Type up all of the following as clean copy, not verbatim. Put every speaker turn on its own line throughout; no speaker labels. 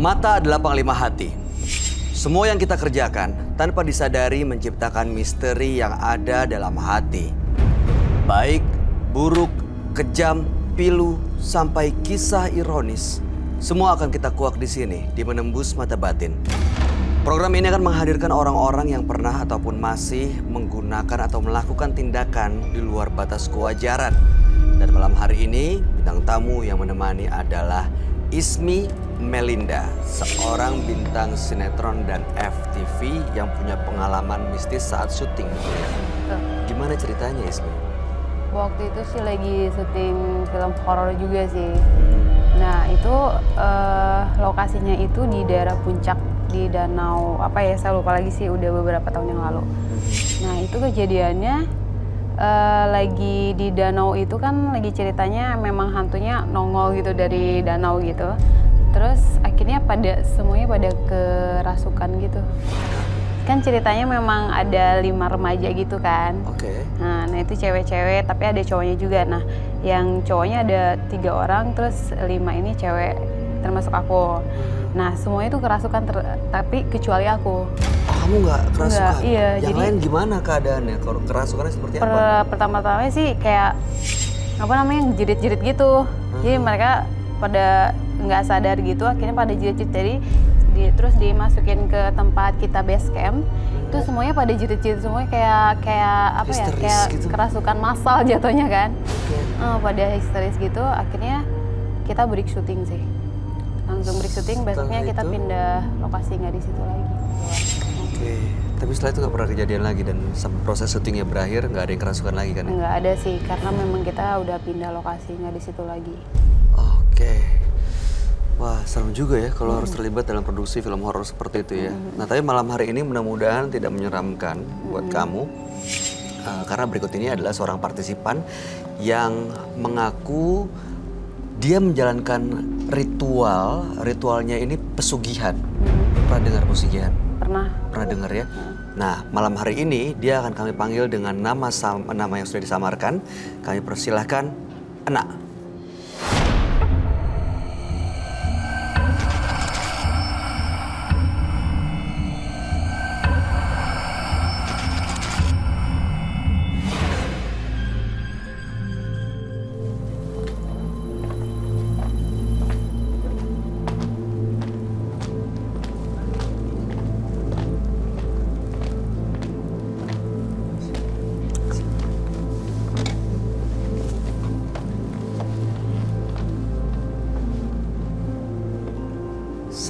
Mata adalah panglima hati. Semua yang kita kerjakan tanpa disadari menciptakan misteri yang ada dalam hati. Baik, buruk, kejam, pilu, sampai kisah ironis. Semua akan kita kuak di sini, di Menembus Mata Batin. Program ini akan menghadirkan orang-orang yang pernah ataupun masih menggunakan atau melakukan tindakan di luar batas kewajaran. Dan malam hari ini, bintang tamu yang menemani adalah Ismi Melinda, seorang bintang sinetron dan FTV yang punya pengalaman mistis saat syuting. Gimana ceritanya, Ismi?
Waktu itu sih lagi syuting film horor juga sih. Nah itu lokasinya itu di daerah puncak di danau apa ya, saya lupa lagi sih, udah beberapa tahun yang lalu. Nah itu kejadiannya lagi di danau itu kan lagi ceritanya memang hantunya nongol gitu dari danau gitu. Terus akhirnya semuanya pada kerasukan gitu. Kan ceritanya memang ada 5 remaja gitu kan.
Oke.
Nah itu cewek-cewek tapi ada cowoknya juga. Nah yang cowoknya ada 3 orang, terus 5 ini cewek termasuk aku. Nah semuanya itu kerasukan tapi kecuali aku.
Oh, kamu nggak kerasukan?
Enggak, iya.
Yang
jadi,
lain gimana keadaannya? Kerasukannya seperti apa?
Pertama-tama sih kayak apa namanya, jerit-jerit gitu. Jadi mereka pada nggak sadar gitu, akhirnya pada jerit-jerit. Jadi terus dimasukin ke tempat kita base camp. Itu semuanya pada jerit-jerit, semuanya kayak apa ya?
Histeris
Kayak
gitu.
kerasukan massal jatuhnya kan.
Okay.
Pada histeris gitu. Akhirnya kita break syuting sih. Langsung break syuting, besoknya kita pindah lokasi, nggak di situ lagi.
Oke, tapi setelah itu nggak pernah kejadian lagi dan sampai proses syutingnya berakhir nggak ada yang kerasukan lagi kan?
Nggak ada sih, karena memang kita udah pindah lokasi, nggak di situ lagi.
Oke, wah serem juga ya kalau harus terlibat dalam produksi film horor seperti itu ya. Nah tapi malam hari ini mudah-mudahan tidak menyeramkan buat kamu. Karena berikut ini adalah seorang partisipan yang mengaku dia menjalankan ritualnya ini pesugihan. Pernah dengar pesugihan?
Pernah.
Pernah dengar ya? Nah, malam hari ini dia akan kami panggil dengan nama yang sudah disamarkan. Kami persilahkan Enak.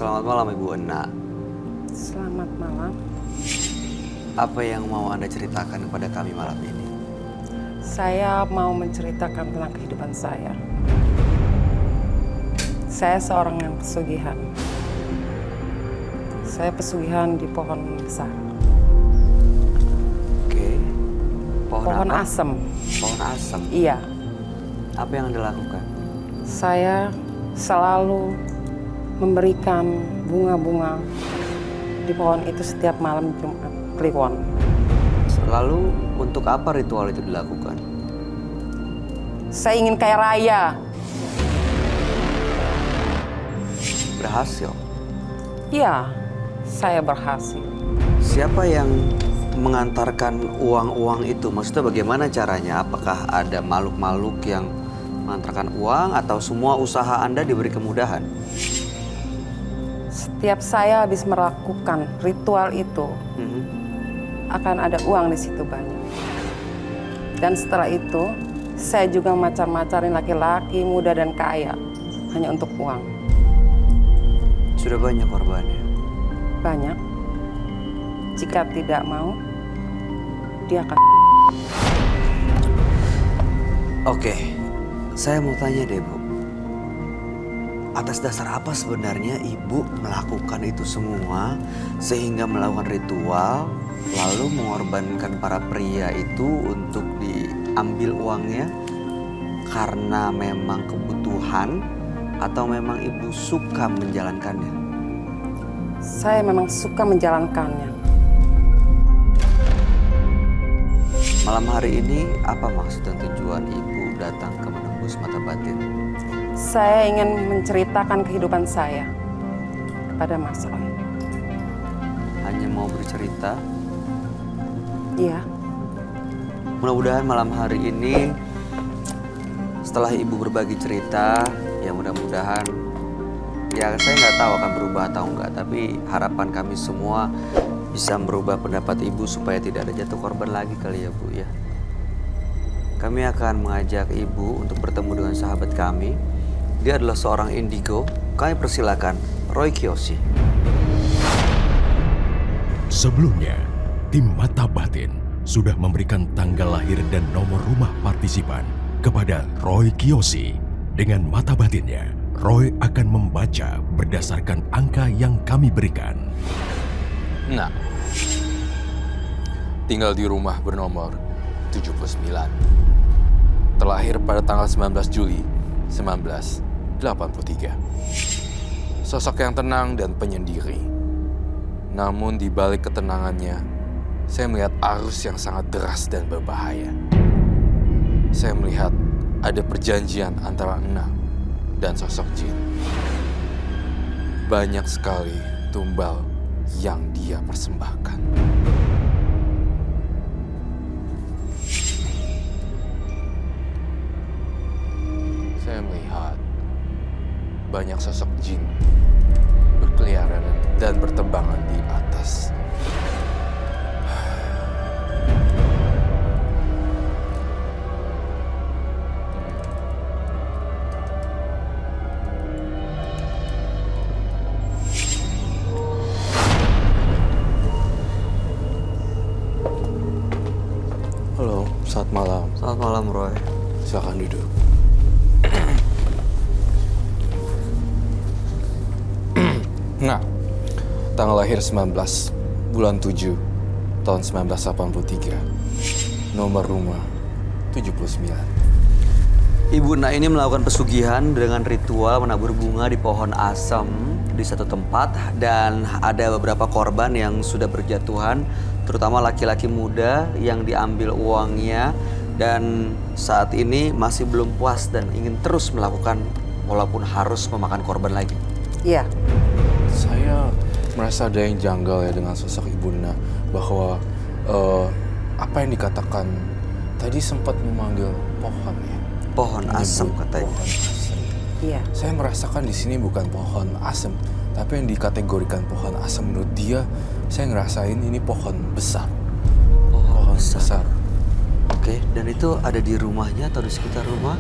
Selamat malam Ibu Enak.
Selamat malam.
Apa yang mau Anda ceritakan kepada kami malam ini?
Saya mau menceritakan tentang kehidupan saya. Saya seorang yang pesugihan. Saya pesugihan di pohon besar.
Oke. Pohon apa?
Asem.
Pohon asem.
Iya.
Apa yang Anda lakukan?
Saya selalu memberikan bunga-bunga di pohon itu setiap malam Jumat Kliwon.
Lalu untuk apa ritual itu dilakukan?
Saya ingin kaya raya.
Berhasil?
Iya, saya berhasil.
Siapa yang mengantarkan uang-uang itu? Maksudnya bagaimana caranya? Apakah ada makhluk-makhluk yang mengantarkan uang atau semua usaha Anda diberi kemudahan?
Setiap saya habis melakukan ritual itu, akan ada uang di situ banyak. Dan setelah itu, saya juga macar-macarin laki-laki muda dan kaya hanya untuk uang.
Sudah banyak korbannya?
Banyak. Jika tidak mau, dia akan...
Oke, saya mau tanya deh Bu. Atas dasar apa sebenarnya Ibu melakukan itu semua sehingga melakukan ritual lalu mengorbankan para pria itu untuk diambil uangnya karena memang kebutuhan atau memang Ibu suka menjalankannya?
Saya memang suka menjalankannya.
Malam hari ini apa maksud dan tujuan Ibu datang ke Menembus Mata Batin?
Saya ingin menceritakan kehidupan saya. kepada Mas Roy.
Hanya mau bercerita.
Iya,
Mudah-mudahan malam hari ini setelah ibu berbagi cerita, ya mudah-mudahan, ya saya nggak tahu akan berubah atau enggak, tapi harapan kami semua bisa merubah pendapat ibu supaya tidak ada jatuh korban lagi kali ya Bu ya. Kami akan mengajak ibu untuk bertemu dengan sahabat kami. Dia adalah seorang indigo. Kami persilakan Roy Kiyoshi.
Sebelumnya, tim Mata Batin sudah memberikan tanggal lahir dan nomor rumah partisipan kepada Roy Kiyoshi. Dengan mata batinnya, Roy akan membaca berdasarkan angka yang kami berikan.
Nah, tinggal di rumah bernomor 79. Terlahir pada tanggal 19 Juli 1983. Sosok yang tenang dan penyendiri. Namun di balik ketenangannya, saya melihat arus yang sangat deras dan berbahaya. Saya melihat ada perjanjian antara Enang dan sosok jin. Banyak sekali tumbal yang dia persembahkan. Saya melihat banyak sosok jin berkeliaran dan bertebangan di atas. Halo, selamat malam.
Selamat malam Roy.
Silakan duduk. Nah, tanggal lahir 19 bulan 7 tahun 1983. Nomor rumah 79.
Ibu Nak ini melakukan pesugihan dengan ritual menabur bunga di pohon asem di satu tempat, dan ada beberapa korban yang sudah berjatuhan, terutama laki-laki muda yang diambil uangnya, dan saat ini masih belum puas dan ingin terus melakukan walaupun harus memakan korban lagi.
iya.
Saya merasa ada yang janggal ya dengan sosok Ibu Nak, bahwa apa yang dikatakan tadi sempat memanggil pohon ya.
Pohon asem
Menyebut
katanya.
Pohon asem.
Iya.
Saya merasakan di sini bukan pohon asem, tapi yang dikategorikan pohon asem menurut dia, saya ngerasain ini pohon besar. Pohon besar.
Oke, dan itu ada di rumahnya atau di sekitar rumah?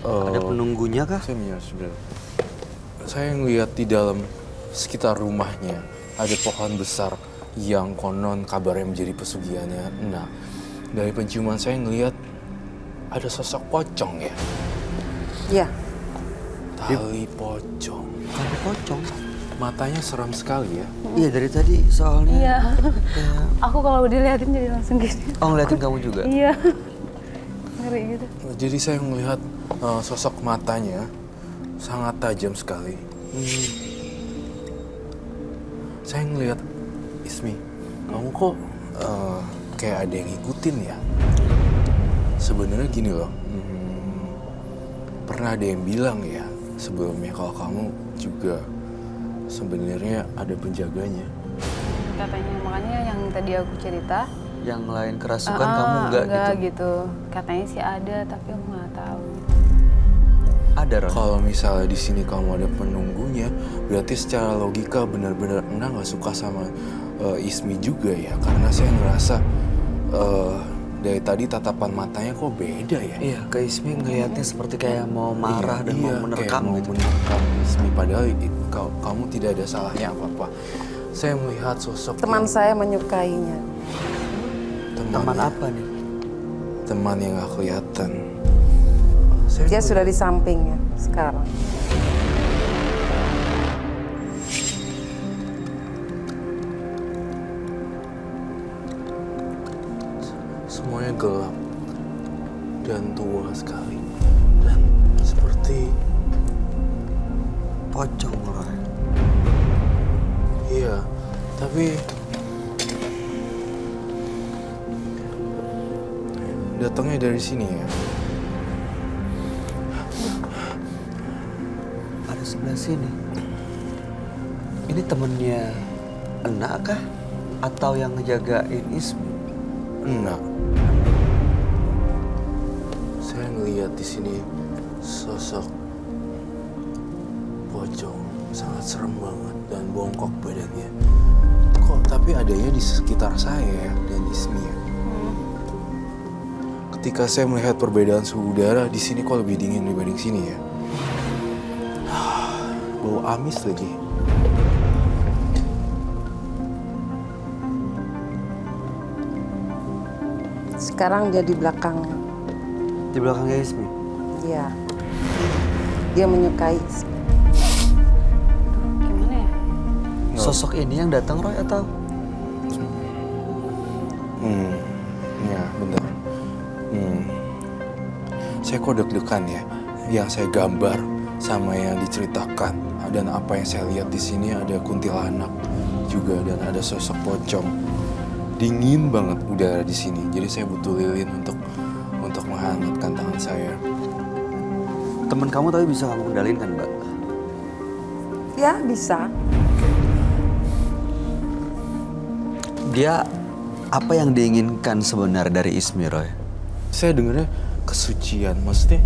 Ada penunggunya kah?
Saya punya sebenarnya. Saya ngelihat di dalam sekitar rumahnya ada pohon besar yang konon kabarnya menjadi pesugihannya. Nah, dari penciuman saya ngelihat ada sosok pocong ya.
Iya.
Tali pocong.
Tali pocong.
Matanya seram sekali ya.
Iya dari tadi soalnya.
Iya.
Kayak...
Aku kalau dilihatin jadi langsung gini.
Oh ngeliatin kamu juga?
Iya. Ngeri gitu.
Jadi saya melihat sosok matanya sangat tajam sekali. Saya ngelihat, Ismi, kamu kok kayak ada yang ngikutin ya? Sebenarnya gini loh, pernah ada yang bilang ya sebelumnya kalau kamu juga sebenarnya ada penjaganya.
Katanya, makanya yang tadi aku cerita.
Yang lain kerasukan kamu enggak gitu?
gitu. Katanya sih ada, tapi aku nggak tahu.
Ada Ron?
Kalau misalnya di sini kamu ada penunggunya, berarti secara logika benar-benar Enang nggak suka sama Ismi juga ya, karena saya ngerasa dari tadi tatapan matanya kok beda ya.
Iya, ke Ismi ngeliatnya seperti kayak mau marah dan mau menerkam
kayak
gitu.
mau menerkam Ismi, padahal kamu tidak ada salahnya apa-apa. Saya melihat sosok
Teman
yang-
saya menyukainya.
Teman apa nih?
Teman yang gak kelihatan.
Dia sudah di sampingnya sekarang.
Semuanya gelap dan tua sekali, dan seperti
Pocong Roy.
iya, tapi datangnya dari sini ya.
Ada sebelah sini. Ini temennya Enak kah? Atau yang ngejagain Ismi?
Enak. Saya ngelihat di sini sosok pocong sangat serem banget dan bongkok badannya. Kok tapi adanya di sekitar saya ya, dan Ismi ya. Ketika saya melihat perbedaan suhu udara di sini kok lebih dingin dibanding sini ya. Bau amis lagi.
Sekarang dia di belakang.
Di belakangnya Ismi?
Iya. Dia menyukai Ismi.
Gimana ya?
Sosok ini yang datang Roy atau?
Ya benar. Saya kok deg-degan ya. Yang saya gambar sama yang diceritakan dan apa yang saya lihat di sini ada kuntilanak juga dan ada sosok pocong. Dingin banget udara di sini. Jadi saya butuh lilin untuk menghangatkan tangan saya.
Temen kamu tapi bisa kamu kendalin kan, Mbak?
Ya, bisa.
Dia apa yang diinginkan sebenarnya dari Ismi, Roy?
Saya dengarnya kesucian, maksudnya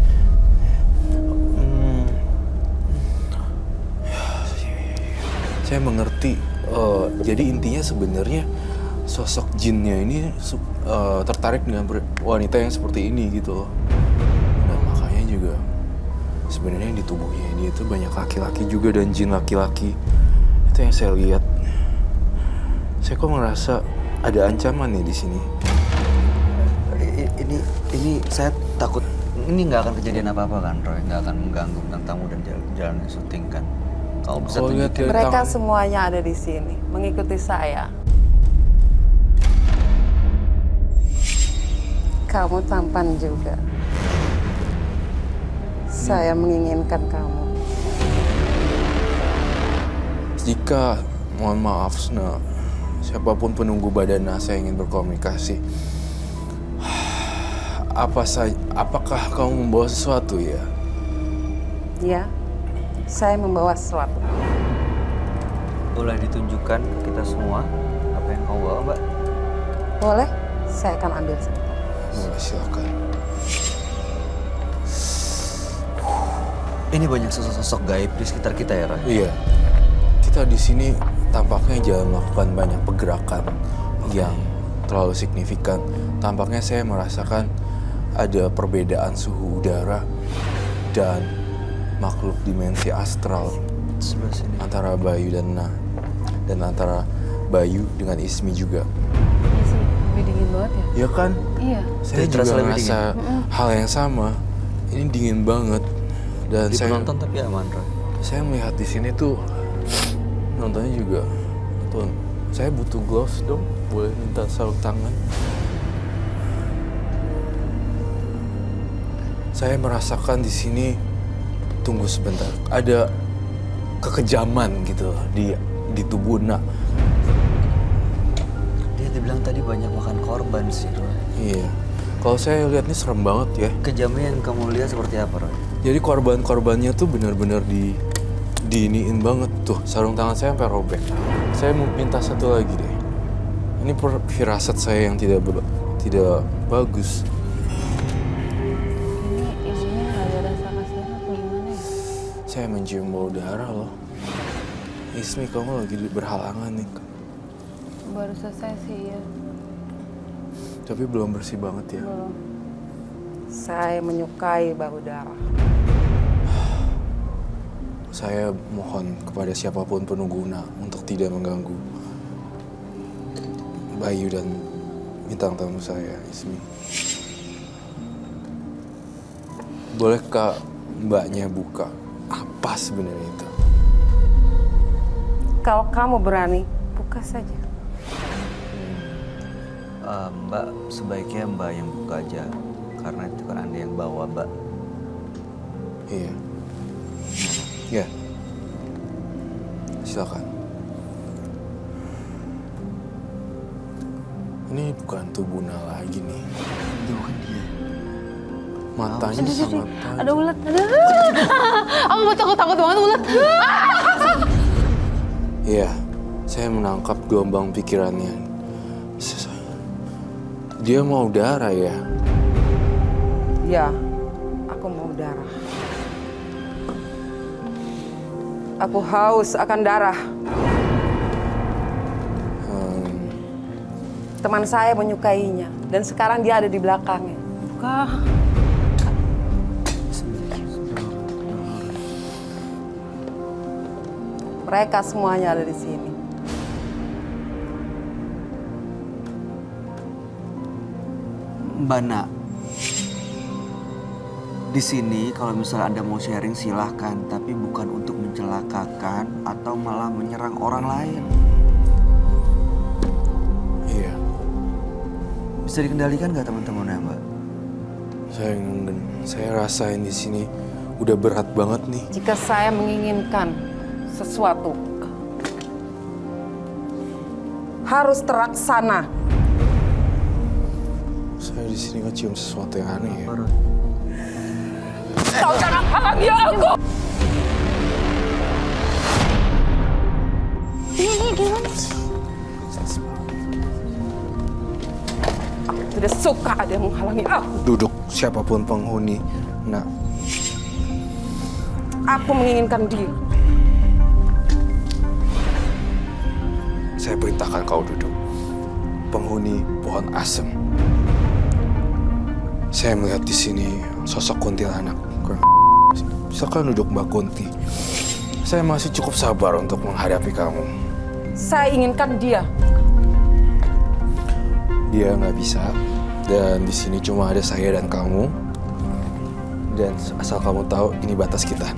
saya mengerti. Jadi intinya sebenarnya sosok jinnya ini tertarik dengan wanita yang seperti ini gitu loh. Dan makanya juga sebenarnya di tubuhnya dia itu banyak laki-laki juga dan jin laki-laki. Itu yang saya lihat. Saya kok ngerasa ada ancaman nih di sini.
Ini saya takut ini nggak akan kejadian apa-apa kan, Roy? Nggak akan mengganggu tentang tamu dan jalan syuting kan? Kamu bisa
Kalau lihat
tunjukin.
dari
Mereka
tangan-
semuanya ada di sini, mengikuti saya. Kamu tampan juga. Saya menginginkan kamu.
Jika, mohon maaf, Sna, siapapun penunggu Badana, saya ingin berkomunikasi. Apakah kamu membawa sesuatu ya?
Ya, saya membawa sesuatu.
Boleh ditunjukkan ke kita semua apa yang kamu bawa, Mbak?
Boleh? Saya akan ambil sebentar.
Boleh, silakan.
Ini banyak sosok-sosok gaib di sekitar kita ya, Roy?
Iya, kita di sini tampaknya jangan melakukan banyak pergerakan yang terlalu signifikan. Tampaknya saya merasakan ada perbedaan suhu udara dan makhluk dimensi astral
Sebelah sini.
antara Bayu dan antara Bayu dengan Ismi juga.
Iya sih, lebih dingin banget ya.
Ya kan?
Iya.
Saya
Jadi terasa
juga
lebih
ngerasa hal yang sama. Ini dingin banget dan
Di
saya
penonton tapi aman, Roy.
saya melihat di sini tuh nontonnya juga tuh. Saya butuh gloves dong, boleh minta sarung tangan. Saya merasakan di sini, tunggu sebentar, ada kekejaman gitu di tubuh Nak.
Dia dibilang tadi banyak makan korban sih, Roy.
Iya. Kalau saya lihat ini serem banget ya.
Kejamnya yang kamu lihat seperti apa, Roy?
Jadi korban-korbannya tuh benar-benar diiniin banget tuh. Sarung tangan saya sampai robek. Saya mau minta satu lagi deh. Ini firasat saya yang tidak bagus.
Ini isinya nggak ada rasa kasihan apa gimana ya?
Saya mencium bau darah loh. Ismi, kamu lagi berhalangan nih.
Baru selesai sih ya.
Tapi belum bersih banget ya.
Belum.
Saya menyukai bau darah.
Saya mohon kepada siapapun penungguna untuk tidak mengganggu Bayu dan bintang tamu saya, Ismi. Bolehkah mbaknya buka apa sebenarnya itu?
Kalau kamu berani, buka saja.
Mbak, sebaiknya Mbak yang buka aja. Karena itu kan Anda yang bawa, Mbak.
Iya. Ya. Silakan. Ini bukan tubuh Nala lagi nih.
Itu kan dia.
Matanya
Aduh,
sangat
ada ulat. Aku takut banget ulat.
Ya Iya, saya menangkap gelombang pikirannya. Dia mau darah ya?
Ya, aku mau darah. Aku haus akan darah. Teman saya menyukainya, dan sekarang dia ada di belakangnya. Mereka semuanya ada di sini.
Mbak Nak, di sini kalau misalnya Anda mau sharing silahkan, tapi bukan untuk mencelakakan atau malah menyerang orang lain.
Iya.
Bisa dikendalikan nggak teman-temannya, Mbak?
Saya rasain di sini udah berat banget nih.
Jika saya menginginkan sesuatu, harus terlaksana.
Saya di sini ngecium sesuatu yang aneh ya.
Kau jangan halangi aku!
Ini gimana?
Aku tidak suka ada yang menghalangi aku.
Duduk siapapun penghuni. Nah,
Aku menginginkan dia.
saya perintahkan kau duduk. Penghuni pohon asem. Saya melihat di sini sosok kuntilanak. Silakan duduk Mbak Kunti. Saya masih cukup sabar untuk menghadapi kamu.
Saya inginkan dia.
Dia nggak bisa. Dan di sini cuma ada saya dan kamu. Dan asal kamu tahu, ini batas kita.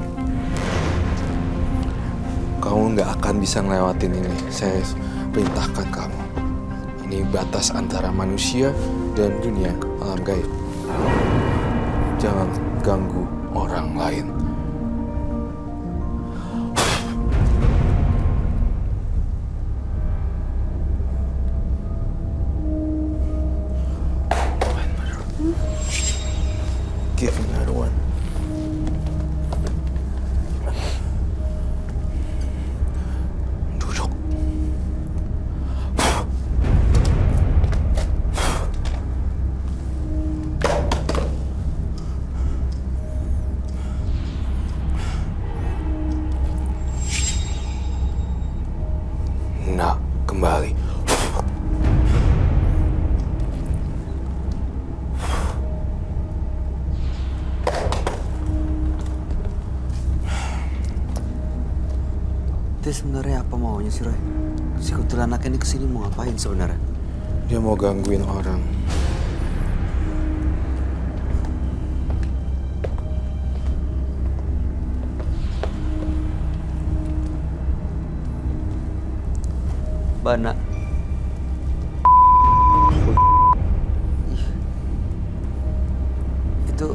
Kamu nggak akan bisa ngelewatin ini. Saya perintahkan kamu. Ini batas antara manusia dan dunia alam gaib. Jangan ganggu orang lain. Give me another one. Duduk. Nah, kembali.
Itu sebenarnya apa maunya sih, Roy? Si kuntilanak ini kesini mau ngapain sebenarnya?
Dia mau gangguin orang.
Mbak Nak. Itu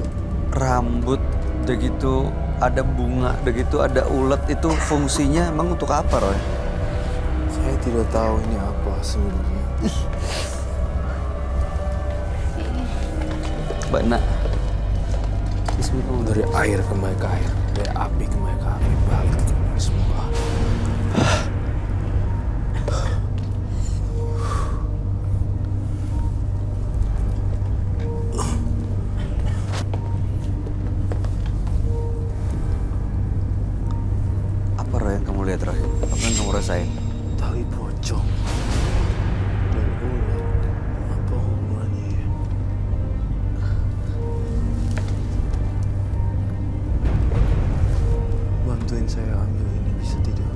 rambut, udah gitu ada bunga, udah gitu ada ulet, itu fungsinya emang untuk apa, Roy?
Saya tidak tahu ini apa sebenarnya.
Mbak Nak. Bismillah.
Dari air kembali ke air, dari api kembali ke api, balik ke semua.
Apa, Roy, yang kamu lihat, Roy? Apa yang kamu rasain?
Tali pocong dan ular. Apa hubungannya ya? Bantuin saya ambil ini, bisa tidak?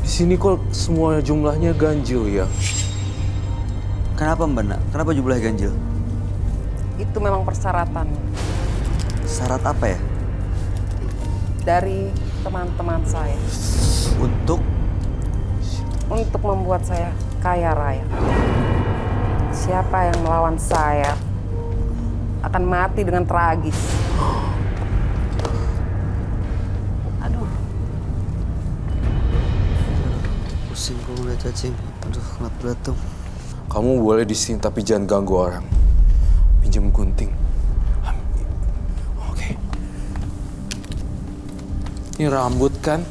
Di sini kok semua jumlahnya ganjil ya?
Kenapa, Mbak Nak? Kenapa jumlahnya ganjil?
Itu memang persyaratannya
Syarat apa ya?
dari teman-teman saya
Untuk
membuat saya kaya raya. Siapa yang melawan saya akan mati dengan tragis.
Aduh,
pusing kok ngeliat cacing. Aduh, kenapa belatung?
Kamu boleh di sini tapi jangan ganggu orang. Pinjam gunting. Oke. Ini rambut kan?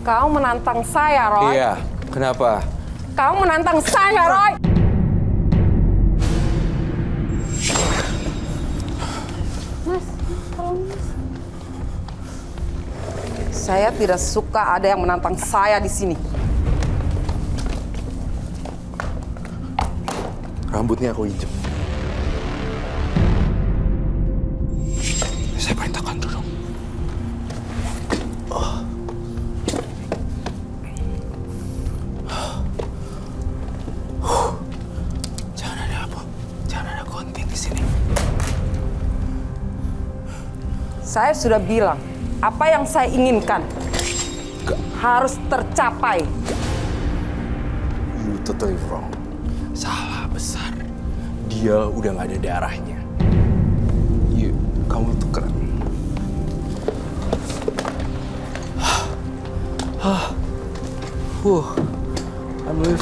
Kau menantang saya, Roy.
Iya, kenapa?
Kau menantang saya, Roy.
Mas, tolong mas.
Saya tidak suka ada yang menantang saya di sini.
Rambutnya aku injek. Saya perintahkan duduk. Jangan ada apa? Jangan ada gunting di sini.
Saya sudah bilang, apa yang saya inginkan harus tercapai.
You totally wrong. Salah besar. Dia udah gak ada darahnya. Iya, kamu tuh keren. I'm really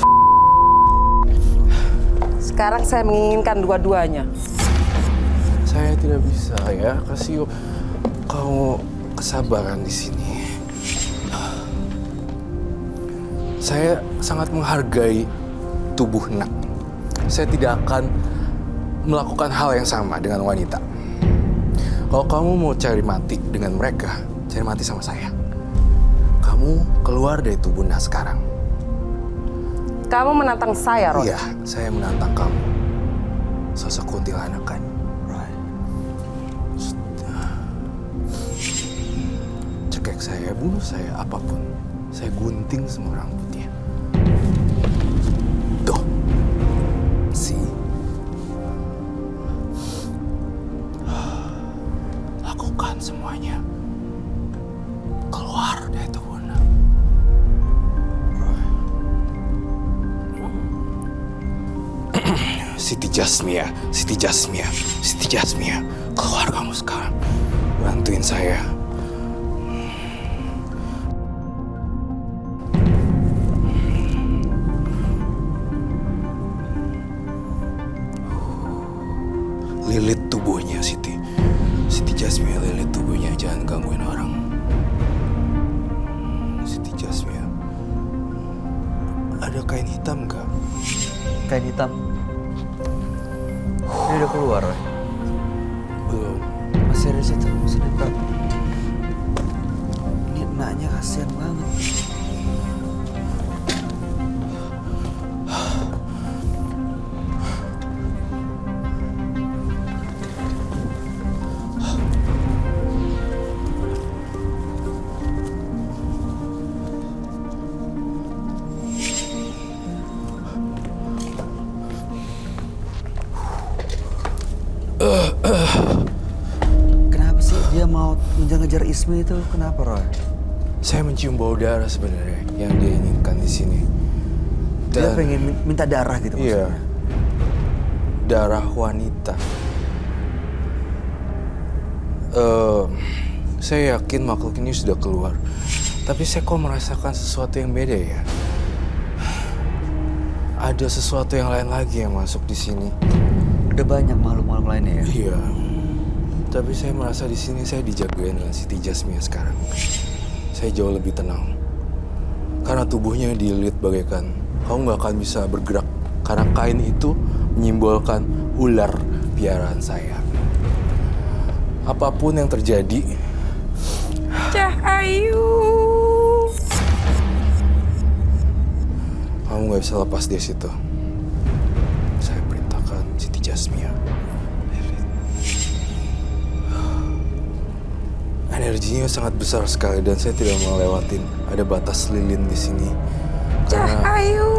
Sekarang saya menginginkan dua-duanya.
Saya tidak bisa ya kasih kamu kesabaran di sini. Saya sangat menghargai tubuh Nak. Saya tidak akan melakukan hal yang sama dengan wanita. Kalau kamu mau cari mati dengan mereka, cari mati sama saya. Kamu keluar dari tubuh Nak sekarang.
Kamu menantang saya, Roy.
Iya, saya menantang kamu. Sosok kuntilanak kan?
Right.
Cekek saya, bunuh saya, apapun. Saya gunting semua rambutnya. Tuh. See? Lakukan semuanya. Keluar dari tubuh Nak. Siti Jasmia, Siti Jasmia, Siti Jasmia. Keluar kamu sekarang. Bantuin saya. Lilit tubuhnya, Siti. Siti Jasmia, lilit tubuhnya. Jangan gangguin orang. Siti Jasmia. Ada kain hitam nggak?
Kain hitam. Ini udah keluar, Roy.
Belum.
Masih ada di situ, masih nempel. Ini enaknya kasihan banget. Kenapa sih dia mau ngejar-ngejar Ismi itu? Kenapa, Roy?
Saya mencium bau darah sebenarnya yang dia inginkan di sini.
Dia pengen minta darah gitu
Iya.
maksudnya?
Darah wanita. Saya yakin makhluk ini sudah keluar. Tapi saya kok merasakan sesuatu yang beda ya. Ada sesuatu yang lain lagi yang masuk di sini.
Udah banyak makhluk-makhluk lainnya ya?
Iya. Tapi saya merasa di sini saya dijagain dengan Siti Jasmia sekarang. Saya jauh lebih tenang. Karena tubuhnya dililit bagaikan kamu nggak akan bisa bergerak. Karena kain itu menyimbolkan ular piaraan saya. Apapun yang terjadi,
Cahayu.
kamu nggak bisa lepas dari situ. Saya perintahkan Siti Jasmia. Energinya sangat besar sekali dan saya tidak mau lewatin. Ada batas lilin di sini. Karena
Cahayu.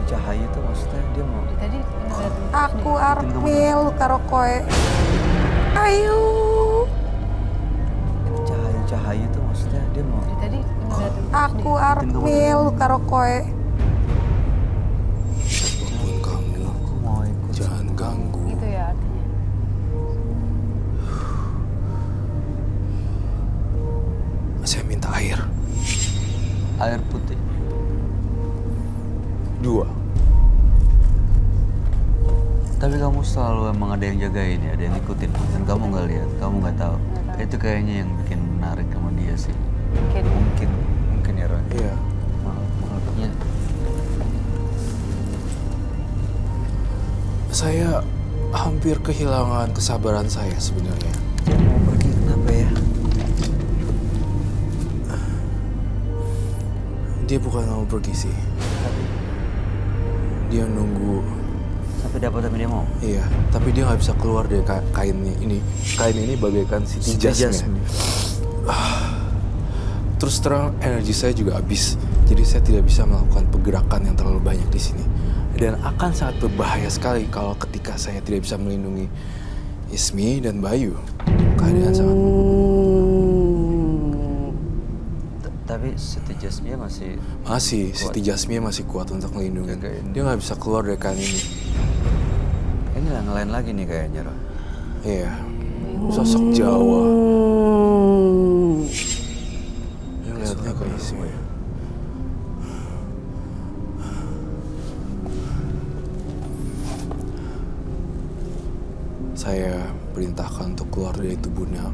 Cahayu itu maksudnya dia mau...
Tadi ngeliat
Aku armil karo koe. Ayu.
Cahayu itu maksudnya dia mau...
tadi ngeliat
Aku armil karo koe.
apapun kamu,
Aku mau ikut.
jangan ganggu.
gitu ya artinya.
Saya minta air.
Air putih.
2.
Tapi kamu selalu emang ada yang jagain ya, ada yang ngikutin. Dan kamu nggak lihat, kamu nggak tahu. Itu kayaknya yang bikin menarik sama dia sih. Mungkin ya Ron.
Iya.
Makanya
Saya hampir kehilangan kesabaran saya sebenarnya.
dia mau pergi kenapa ya?
Dia bukan mau pergi sih. Dia nunggu.
Sampai dapat tapi dia mau.
Iya, tapi dia nggak bisa keluar dari kainnya ini. Kain ini bagaikan Siti Jasmine. Terus terang energi saya juga habis. Jadi saya tidak bisa melakukan pergerakan yang terlalu banyak di sini. Dan akan sangat berbahaya sekali kalau ketika saya tidak bisa melindungi Ismi dan Bayu. Keadaan sangat...
Tapi Siti Jasmine masih
Masih,
kuat.
Siti Jasmine masih kuat untuk melindungi.
Jagain.
Dia nggak bisa keluar dari kain ini.
ini lah ngelain lagi nih kayaknya Ron.
Iya, sosok Jawa. Yang lihatnya kayak Ismi. Saya perintahkan untuk keluar dari tubuhnya.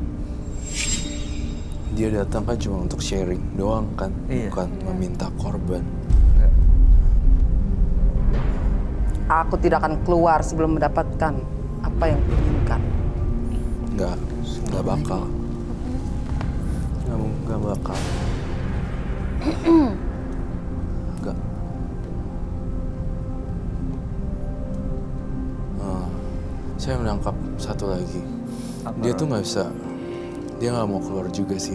Dia datang kan cuma untuk sharing doang kan,
Iya.
bukan meminta korban.
Enggak.
Aku tidak akan keluar sebelum mendapatkan apa yang kuinginkan.
Nggak bakal. Nggak bakal. Nggak. Saya menangkap satu lagi. Dia tuh nggak bisa. Dia nggak mau keluar juga sih.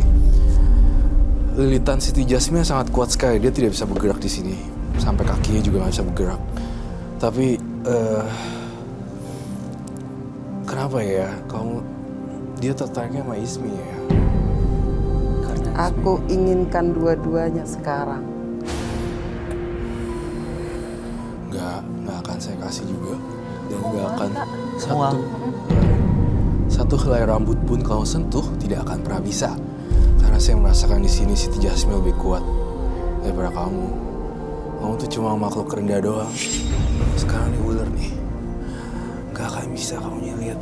Lilitan Siti Jasmine sangat kuat sekali. Dia tidak bisa bergerak di sini. Sampai kakinya juga nggak bisa bergerak. Tapi kenapa ya dia tertariknya sama Ismi ya?
Karena
Aku inginkan dua-duanya sekarang.
Nggak akan saya kasih juga. Dan nggak akan
Semua.
satu helai rambut pun kalau sentuh tidak akan pernah bisa. Karena saya merasakan di sini Siti Jasmine lebih kuat daripada kamu. Kamu tuh cuma makhluk rendah doang. Sekarang nih ular nih, nggak akan bisa kamu lihat.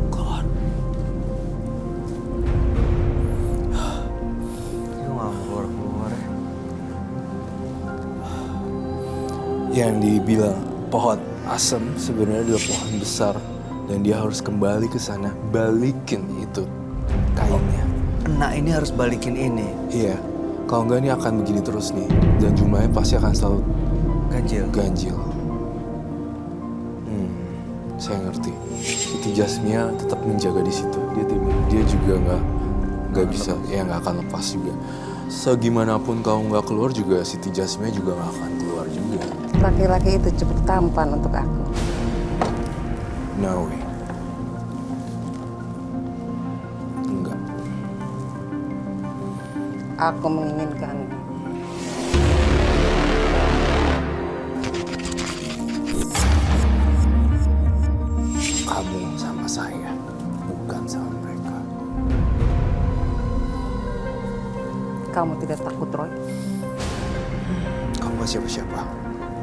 Keluar.
Dia nggak mau keluar ya.
Yang dibilang pohon asem sebenarnya adalah pohon besar dan dia harus kembali ke sana, balikin itu kainnya.
Nah ini harus balikin ini.
Iya, kalau enggak ini akan begini terus nih dan jumlahnya pasti akan selalu ganjil. Saya ngerti. Siti Jasmine tetap menjaga di situ. Dia juga nggak bisa, ya nggak akan lepas juga. Segimanapun kamu nggak keluar juga, Siti Jasmine juga nggak akan keluar juga.
Laki-laki itu cukup tampan untuk aku.
No way. Enggak.
Aku menginginkan.
Kamu sama saya, bukan sama mereka.
Kamu tidak takut, Roy?
Kamu gak siapa-siapa.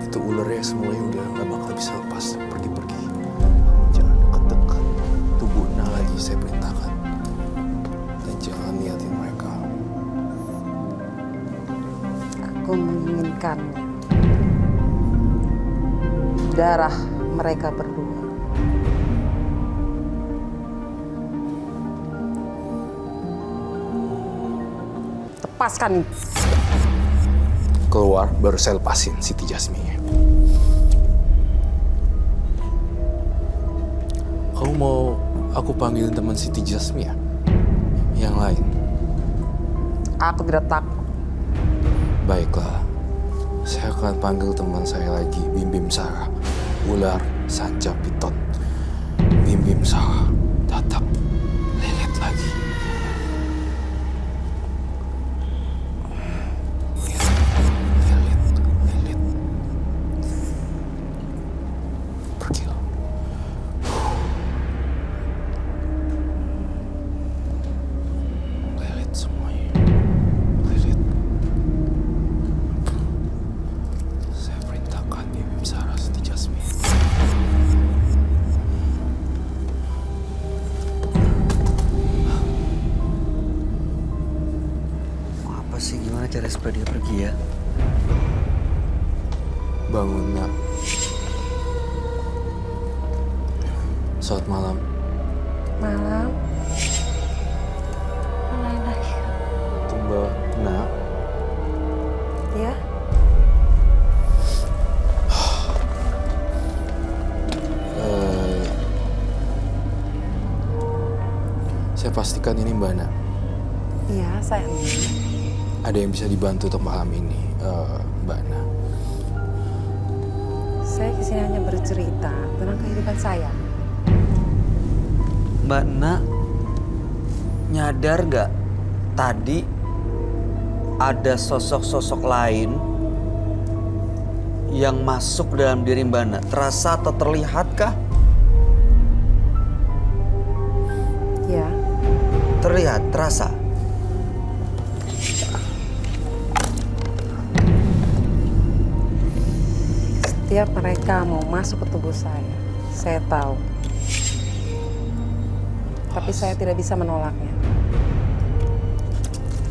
Itu ularnya semuanya udah gak bakal bisa lepas pergi-pergi. Kamu jangan deket-deket. Tubuhnya lagi saya perintahkan. Dan jangan liatin mereka.
Aku menginginkan darah mereka berdua. Lepaskan.
Keluar baru saya lepasin Siti Jasmine. Kamu mau aku panggilin teman Siti Jasmine ya? Yang lain?
Aku tidak takut.
Baiklah, saya akan panggil teman saya lagi, Bim Bim Sarah, ular sanca piton. Bim Bim Sarah, datang, lilit lagi. Lilit. Pergi lo. Lilit semuanya. Lilit.
Apa sih, gimana cara supaya dia pergi ya?
Bangun, nak. Selamat malam.
Malam.
Mulai lagi.
Tunggu, nak.
Ya.
Saya pastikan ini Mbak Ana.
Iya, sayang.
Ada yang bisa dibantu untuk malam ini, Mbak Ana.
Saya kesini hanya bercerita tentang kehidupan saya.
Mbak Nak, nyadar gak tadi ada sosok-sosok lain yang masuk dalam diri Mbak Nak? Terasa atau terlihatkah?
Ya,
Terlihat, terasa.
setiap mereka mau masuk ke tubuh saya tahu. Tapi saya tidak bisa menolaknya.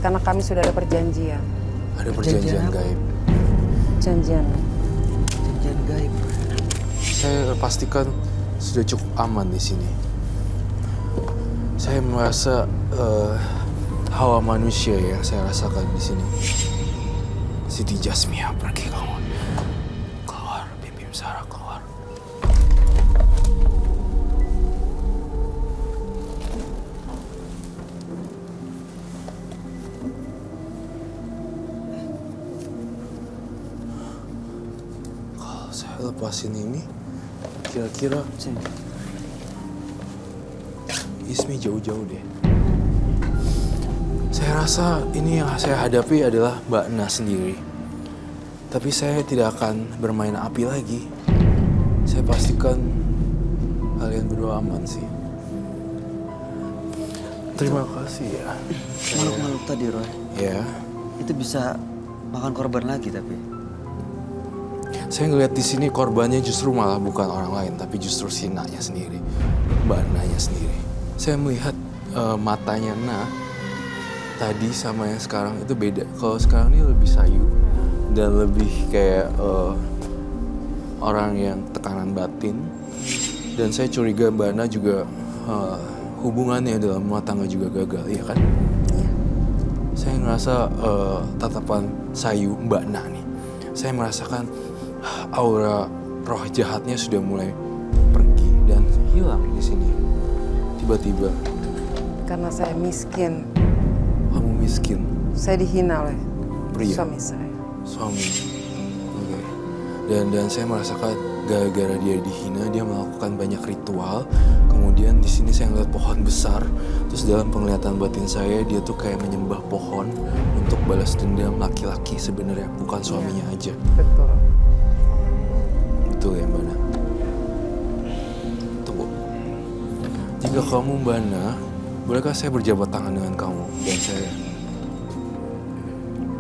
Karena kami sudah ada perjanjian.
Ada
Perjanjian
perjanjian
apa?
gaib.
Perjanjian.
Janjian gaib.
Saya pastikan sudah cukup aman di sini. Saya merasa hawa manusia yang saya rasakan di sini. Siti Jasmia pergi kamu. Keluar, Bim Sarah keluar. Kalau saya lepasin ini, kira-kira Ismi jauh-jauh deh. Saya rasa ini yang saya hadapi adalah Mbak Na sendiri. Tapi saya tidak akan bermain api lagi. Saya pastikan kalian berdua aman sih. Terima kasih ya.
Makhluk-makhluk tadi, Roy.
Ya,
Itu bisa makan korban lagi tapi.
saya ngeliat di sini korbannya justru malah bukan orang lain, tapi justru si Na-nya sendiri, Mbak Na-nya sendiri. Saya melihat matanya Na tadi sama yang sekarang itu beda. Kalau sekarang ini lebih sayu dan lebih kayak orang yang tekanan batin. Dan saya curiga Mbak Na juga hubungannya dalam rumah tangga juga gagal, iya kan?
Iya.
Saya ngerasa tatapan sayu Mbak Na nih. Saya merasakan aura roh jahatnya sudah mulai pergi dan hilang di sini. Tiba-tiba
Karena saya miskin,
kamu miskin,
saya dihina oleh
Pria.
suami saya.
suami. Oke. Dan saya merasakan gara-gara dia dihina, dia melakukan banyak ritual. Kemudian di sini saya ngeliat pohon besar. Terus dalam penglihatan batin saya, dia tuh kayak menyembah pohon untuk balas dendam laki-laki sebenarnya, bukan suaminya aja.
Betul.
Betul ya Mbak Na? Tunggu. Jika kamu Mbak Na, bolehkah saya berjabat tangan dengan kamu dan saya?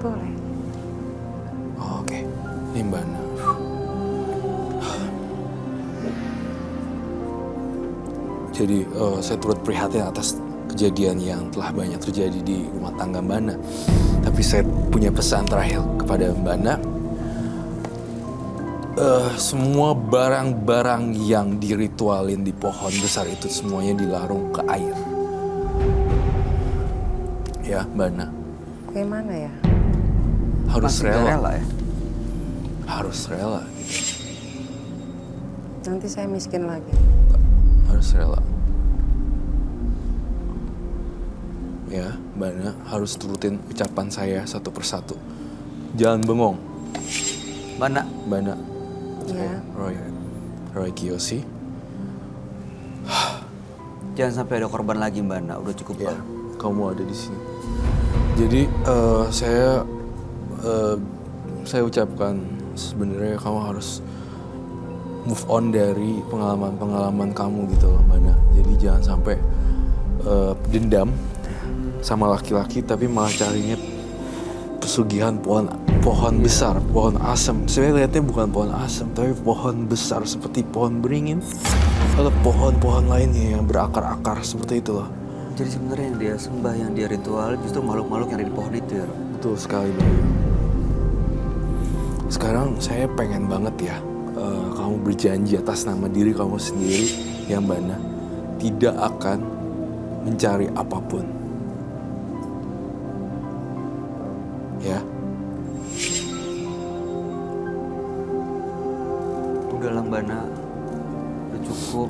Boleh.
Oh, oke. Ini Mbak Na. Jadi saya turut prihatin atas kejadian yang telah banyak terjadi di rumah tangga Mbak Na. Tapi saya punya pesan terakhir kepada Mbak Na. Semua barang-barang yang diritualin di pohon besar itu semuanya dilarung ke air. Ya, Mbak Na.
Bagaimana ya?
Harus
Masih nggak
rela.
rela ya?
Harus rela.
Nanti saya miskin lagi.
Harus rela. Ya, Mbak Na harus turutin ucapan saya satu persatu. Jangan bengong.
Mana?
Mbak Na.
Ya.
Roy Kiyoshi.
Jangan sampai ada korban lagi Mbak Nak, udah cukup
Ya,
Bang.
kamu ada di sini. Jadi saya ucapkan sebenarnya kamu harus move on dari pengalaman-pengalaman kamu gitu loh Mbak Na. Jadi jangan sampai dendam sama laki-laki tapi malah carinya pesugihan pohon besar, pohon asem. Saya lihatnya bukan pohon asem, tapi pohon besar seperti pohon beringin atau pohon-pohon lainnya yang berakar-akar seperti itu loh.
Jadi sebenarnya yang dia sembah, yang dia ritual justru makhluk-makhluk yang ada di pohon itu ya, Roy?
Betul sekali, Bayu. Sekarang saya pengen banget ya, kamu berjanji atas nama diri kamu sendiri, ya Mbak Ana, tidak akan mencari apapun. Ya?
Udahlah Mbak Ana, udah cukup.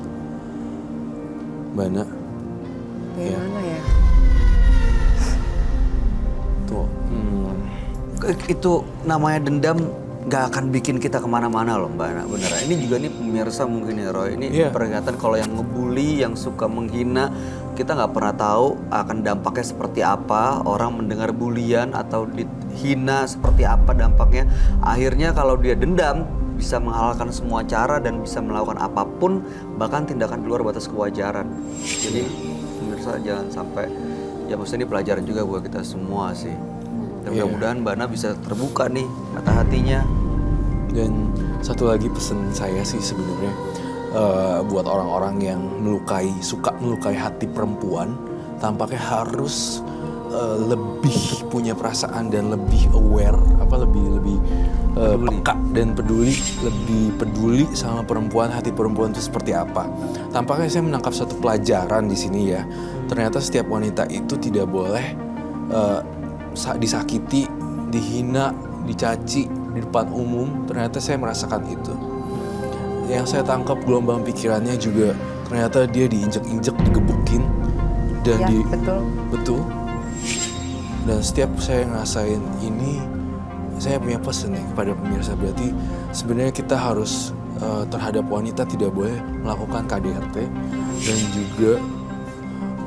Mbak Ana,
Bagaimana ya?
tuh.
Itu namanya dendam gak akan bikin kita kemana-mana loh Mbak Ana, beneran. Ini juga nih pemirsa mungkin ya Roy, ini
Iya.
peringatan kalau yang ngebully, yang suka menghina, kita nggak pernah tahu akan dampaknya seperti apa. Orang mendengar bulian atau dihina seperti apa dampaknya. Akhirnya kalau dia dendam, bisa menghalalkan semua cara dan bisa melakukan apapun, bahkan tindakan di luar batas kewajaran. Jadi pemirsa jangan sampai, ya maksudnya ini pelajaran juga buat kita semua sih. Dan
Iya.
mudah-mudahan Mbak Ana bisa terbuka nih mata hatinya.
Dan satu lagi pesan saya sih sebenarnya, buat orang-orang yang suka melukai hati perempuan, tampaknya harus lebih punya perasaan dan lebih aware, lebih peka dan lebih peduli sama perempuan, hati perempuan itu seperti apa. Tampaknya saya menangkap satu pelajaran di sini ya. Ternyata setiap wanita itu tidak boleh disakiti, dihina, dicaci di depan umum. Ternyata saya merasakan itu. Yang saya tangkap gelombang pikirannya juga ternyata dia diinjek-injek, digebukin dan
Ya, betul.
betul. Dan setiap saya ngerasain ini, saya punya pesan nih kepada pemirsa. Berarti sebenarnya kita harus terhadap wanita tidak boleh melakukan KDRT dan juga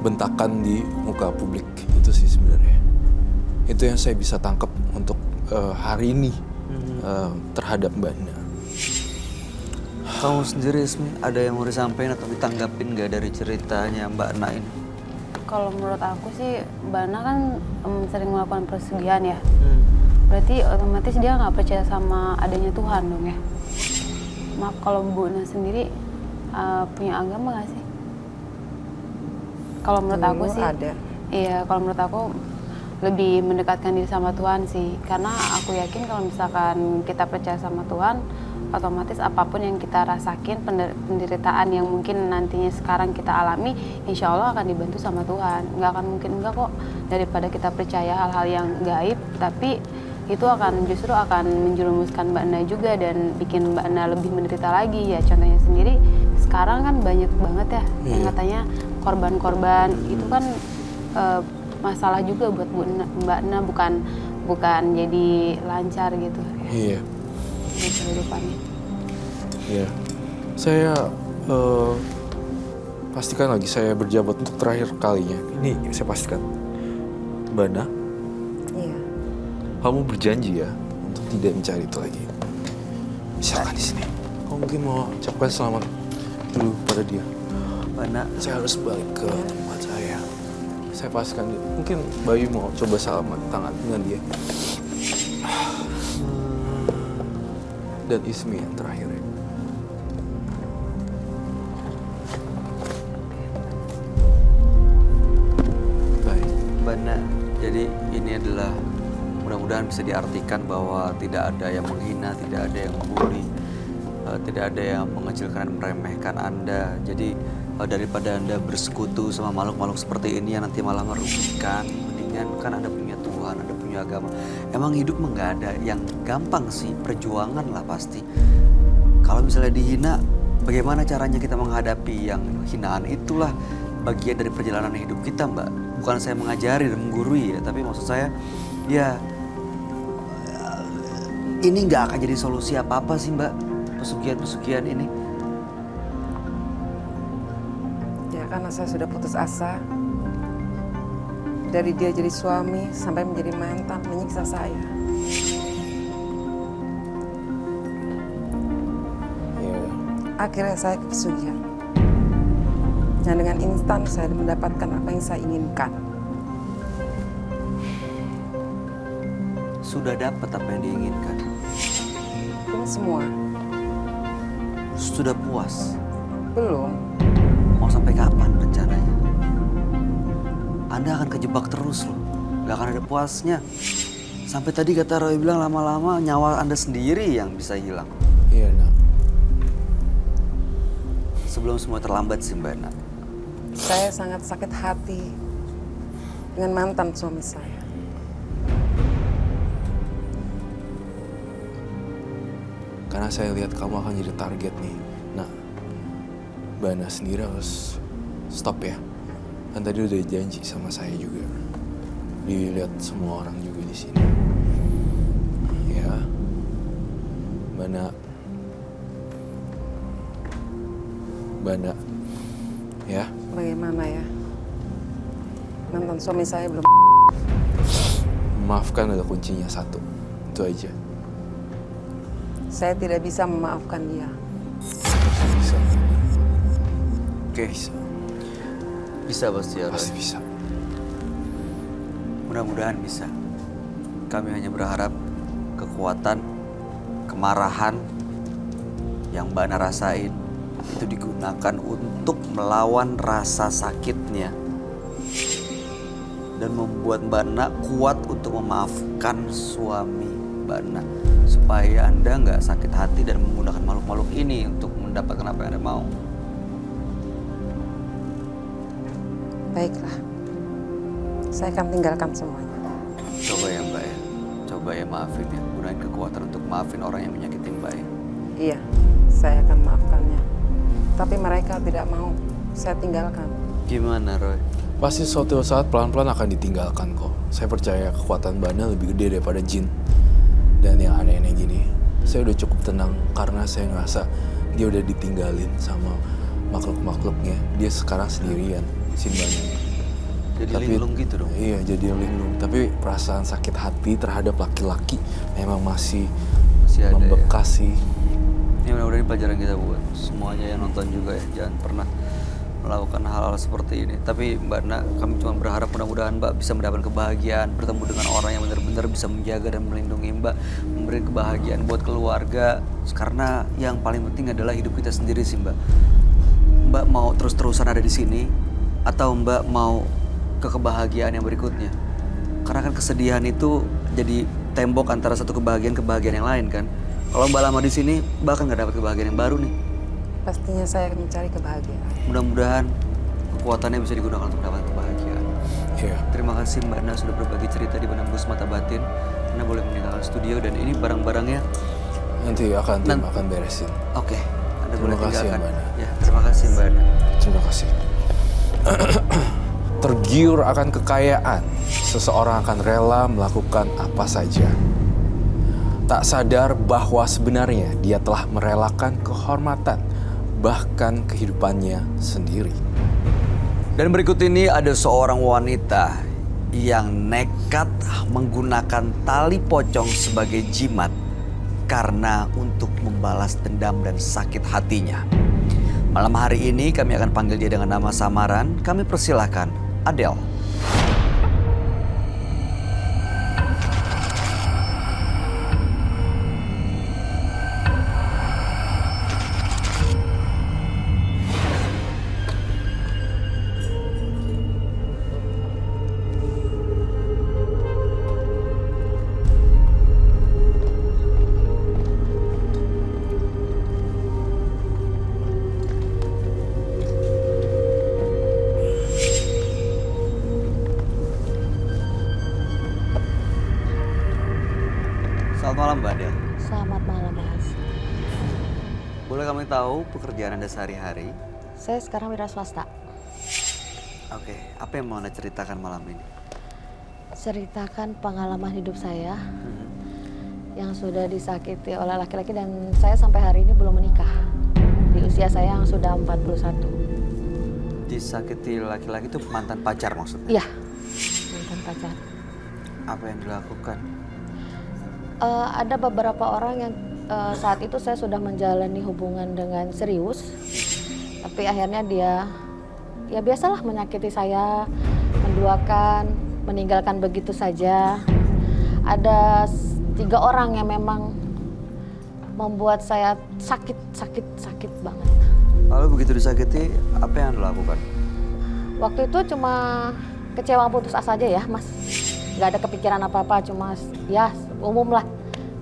bentakan di muka publik. Itu sih sebenarnya. Itu yang saya bisa tangkap untuk hari ini terhadap Mbak Ana.
Kamu sendiri Ismi, ada yang mau disampaikan atau ditanggapin gak dari ceritanya Mbak Ana ini?
Kalau menurut aku sih, Mbak Ana kan sering melakukan pesugihan ya. Berarti otomatis dia nggak percaya sama adanya Tuhan dong ya. Maaf, kalau Bu Ana sendiri punya agama nggak sih? Kalau menurut aku
Dulu
sih,
ada.
iya, kalau menurut aku lebih mendekatkan diri sama Tuhan sih. Karena aku yakin kalau misalkan kita percaya sama Tuhan, otomatis apapun yang kita rasakin, penderitaan yang mungkin nantinya sekarang kita alami, insya Allah akan dibantu sama Tuhan. Nggak akan mungkin enggak kok, daripada kita percaya hal-hal yang gaib, tapi itu justru akan menjerumuskan Mbak Ana juga dan bikin Mbak Ana lebih menderita lagi. Ya contohnya sendiri, sekarang kan banyak banget ya yang katanya korban-korban, itu kan masalah juga buat Mbak Ana, bukan jadi lancar gitu ya.
Iya.
Kehidupannya.
Iya. Saya pastikan lagi saya berjabat untuk terakhir kalinya. Ini saya pastikan. Mbak Ana,
Iya.
kamu berjanji ya untuk tidak mencari itu lagi. Misalkan di sini. Kamu mungkin mau ucapkan selamat dulu pada dia.
Mbak Ana,
Saya harus balik ke tempat saya. Saya pastikan dia. Mungkin Bayu mau coba salaman tangan dengan dia. Dan Ismi yang terakhir ya. Baik.
Mbak Ana, jadi ini adalah mudah-mudahan bisa diartikan bahwa tidak ada yang menghina, tidak ada yang membuli, tidak ada yang mengecilkan dan meremehkan Anda. Jadi daripada Anda bersekutu sama makhluk-makhluk seperti ini yang nanti malah merugikan, mendingan kan Anda punya Tuhan, Anda punya agama. Emang hidup mah nggak ada yang gampang sih, perjuangan lah pasti. Kalau misalnya dihina, bagaimana caranya kita menghadapi yang hinaan? Itulah bagian dari perjalanan hidup kita, Mbak. Bukan saya mengajari dan menggurui ya, tapi maksud saya ya ini nggak akan jadi solusi apa-apa sih, Mbak, pesugihan-pesugihan ini.
Ya karena saya sudah putus asa. Dari dia jadi suami sampai menjadi mantan, menyiksa saya.
Ya.
Akhirnya saya ke pesugihan. Dan dengan instan saya mendapatkan apa yang saya inginkan.
Sudah dapat apa yang diinginkan.
Belum semua.
Sudah puas.
Belum.
Mau sampai kapan rencananya? Anda akan kejebak terus loh. Gak akan ada puasnya. Sampai tadi kata Roy bilang lama-lama nyawa Anda sendiri yang bisa hilang.
Iya, Nak.
Sebelum semua terlambat sih Mbak Nak.
Saya sangat sakit hati dengan mantan suami saya.
Karena saya lihat kamu akan jadi target nih. Nah, Mbak Ana sendiri harus stop ya. Kan tadi udah janji sama saya juga. Dilihat semua orang juga di sini. Ya, Mbak Ana. Mbak Ana. Ya.
Bagaimana ya? Mantan suami saya belum.
Maafkan ada kuncinya satu. Itu aja.
Saya tidak bisa memaafkan dia.
Bisa.
Oke. Bisa pasti ya Roy.
Pasti bisa.
Mudah-mudahan bisa. Kami hanya berharap kekuatan, kemarahan yang Mbak Ana rasain itu digunakan untuk melawan rasa sakitnya dan membuat Mbak Ana kuat untuk memaafkan suami Mbak Ana supaya Anda nggak sakit hati dan menggunakan makhluk-makhluk ini untuk mendapatkan apa yang Anda mau.
Baiklah. Saya akan tinggalkan semuanya.
Coba ya Mbak ya, coba ya maafin ya, gunain kekuatan untuk maafin orang yang menyakiti Mbak ya.
Iya, saya akan maafkannya. Tapi mereka tidak mau saya tinggalkan.
Gimana Roy?
Pasti suatu saat pelan-pelan akan ditinggalkan kok. Saya percaya kekuatan Mbak Ana lebih gede daripada jin. Dan yang aneh-aneh gini, saya udah cukup tenang karena saya ngerasa dia udah ditinggalin sama makhluk-makhluknya. Dia sekarang sendirian di sini banyak.
Jadi linglung gitu dong?
Iya, jadi linglung. Tapi perasaan sakit hati terhadap laki-laki memang masih
Masih ada
membekas sih.
Ini mudah-mudahan pelajaran kita buat semuanya yang nonton juga ya. Jangan pernah melakukan hal-hal seperti ini. Tapi Mbak Ana, kami cuma berharap mudah-mudahan Mbak bisa mendapatkan kebahagiaan, bertemu dengan orang yang benar-benar bisa menjaga dan melindungi Mbak, memberi kebahagiaan buat keluarga. Karena yang paling penting adalah hidup kita sendiri sih Mbak. Mbak mau terus-terusan ada di sini atau Mbak mau ke kebahagiaan yang berikutnya? Karena kan kesedihan itu jadi tembok antara satu kebahagiaan yang lain kan. Kalau Mbak lama di sini, Mbak kan nggak dapat kebahagiaan yang baru nih.
Pastinya saya akan mencari kebahagiaan.
Mudah-mudahan kekuatannya bisa digunakan untuk mendapatkan kebahagiaan.
Iya.
Terima kasih Mbak Ana sudah berbagi cerita di Penembus Mata Batin. Anda boleh meninggalkan studio dan ini barang-barangnya.
Nanti tim akan beresin.
Oke, Anda
Terima
boleh
kasih,
tinggalkan.
Mbak Ana.
Ya, terima kasih Mbak Ana.
Terima kasih. Tergiur akan kekayaan, seseorang akan rela melakukan apa saja. Tak sadar bahwa sebenarnya dia telah merelakan kehormatan, bahkan kehidupannya sendiri.
Dan berikut ini ada seorang wanita yang nekat menggunakan tali pocong sebagai jimat karena untuk membalas dendam dan sakit hatinya. Malam hari ini kami akan panggil dia dengan nama samaran. Kami persilahkan Adele. Selamat malam Mbak Adele.
Selamat malam, Mas.
Boleh kami tahu pekerjaan Anda sehari-hari?
Saya sekarang wira swasta.
Oke, apa yang mau Anda ceritakan malam ini?
Ceritakan pengalaman hidup saya yang sudah disakiti oleh laki-laki dan saya sampai hari ini belum menikah. Di usia saya yang sudah 41.
Disakiti laki-laki itu mantan pacar maksudnya?
Iya, mantan pacar.
Apa yang dilakukan?
Ada beberapa orang yang saat itu saya sudah menjalani hubungan dengan serius. Tapi akhirnya dia, ya biasalah menyakiti saya, menduakan, meninggalkan begitu saja. Ada 3 orang yang memang membuat saya sakit banget.
Lalu begitu disakiti, apa yang Anda lakukan?
Waktu itu cuma kecewa putus asa aja ya Mas. Nggak ada kepikiran apa-apa, cuma ya umum lah.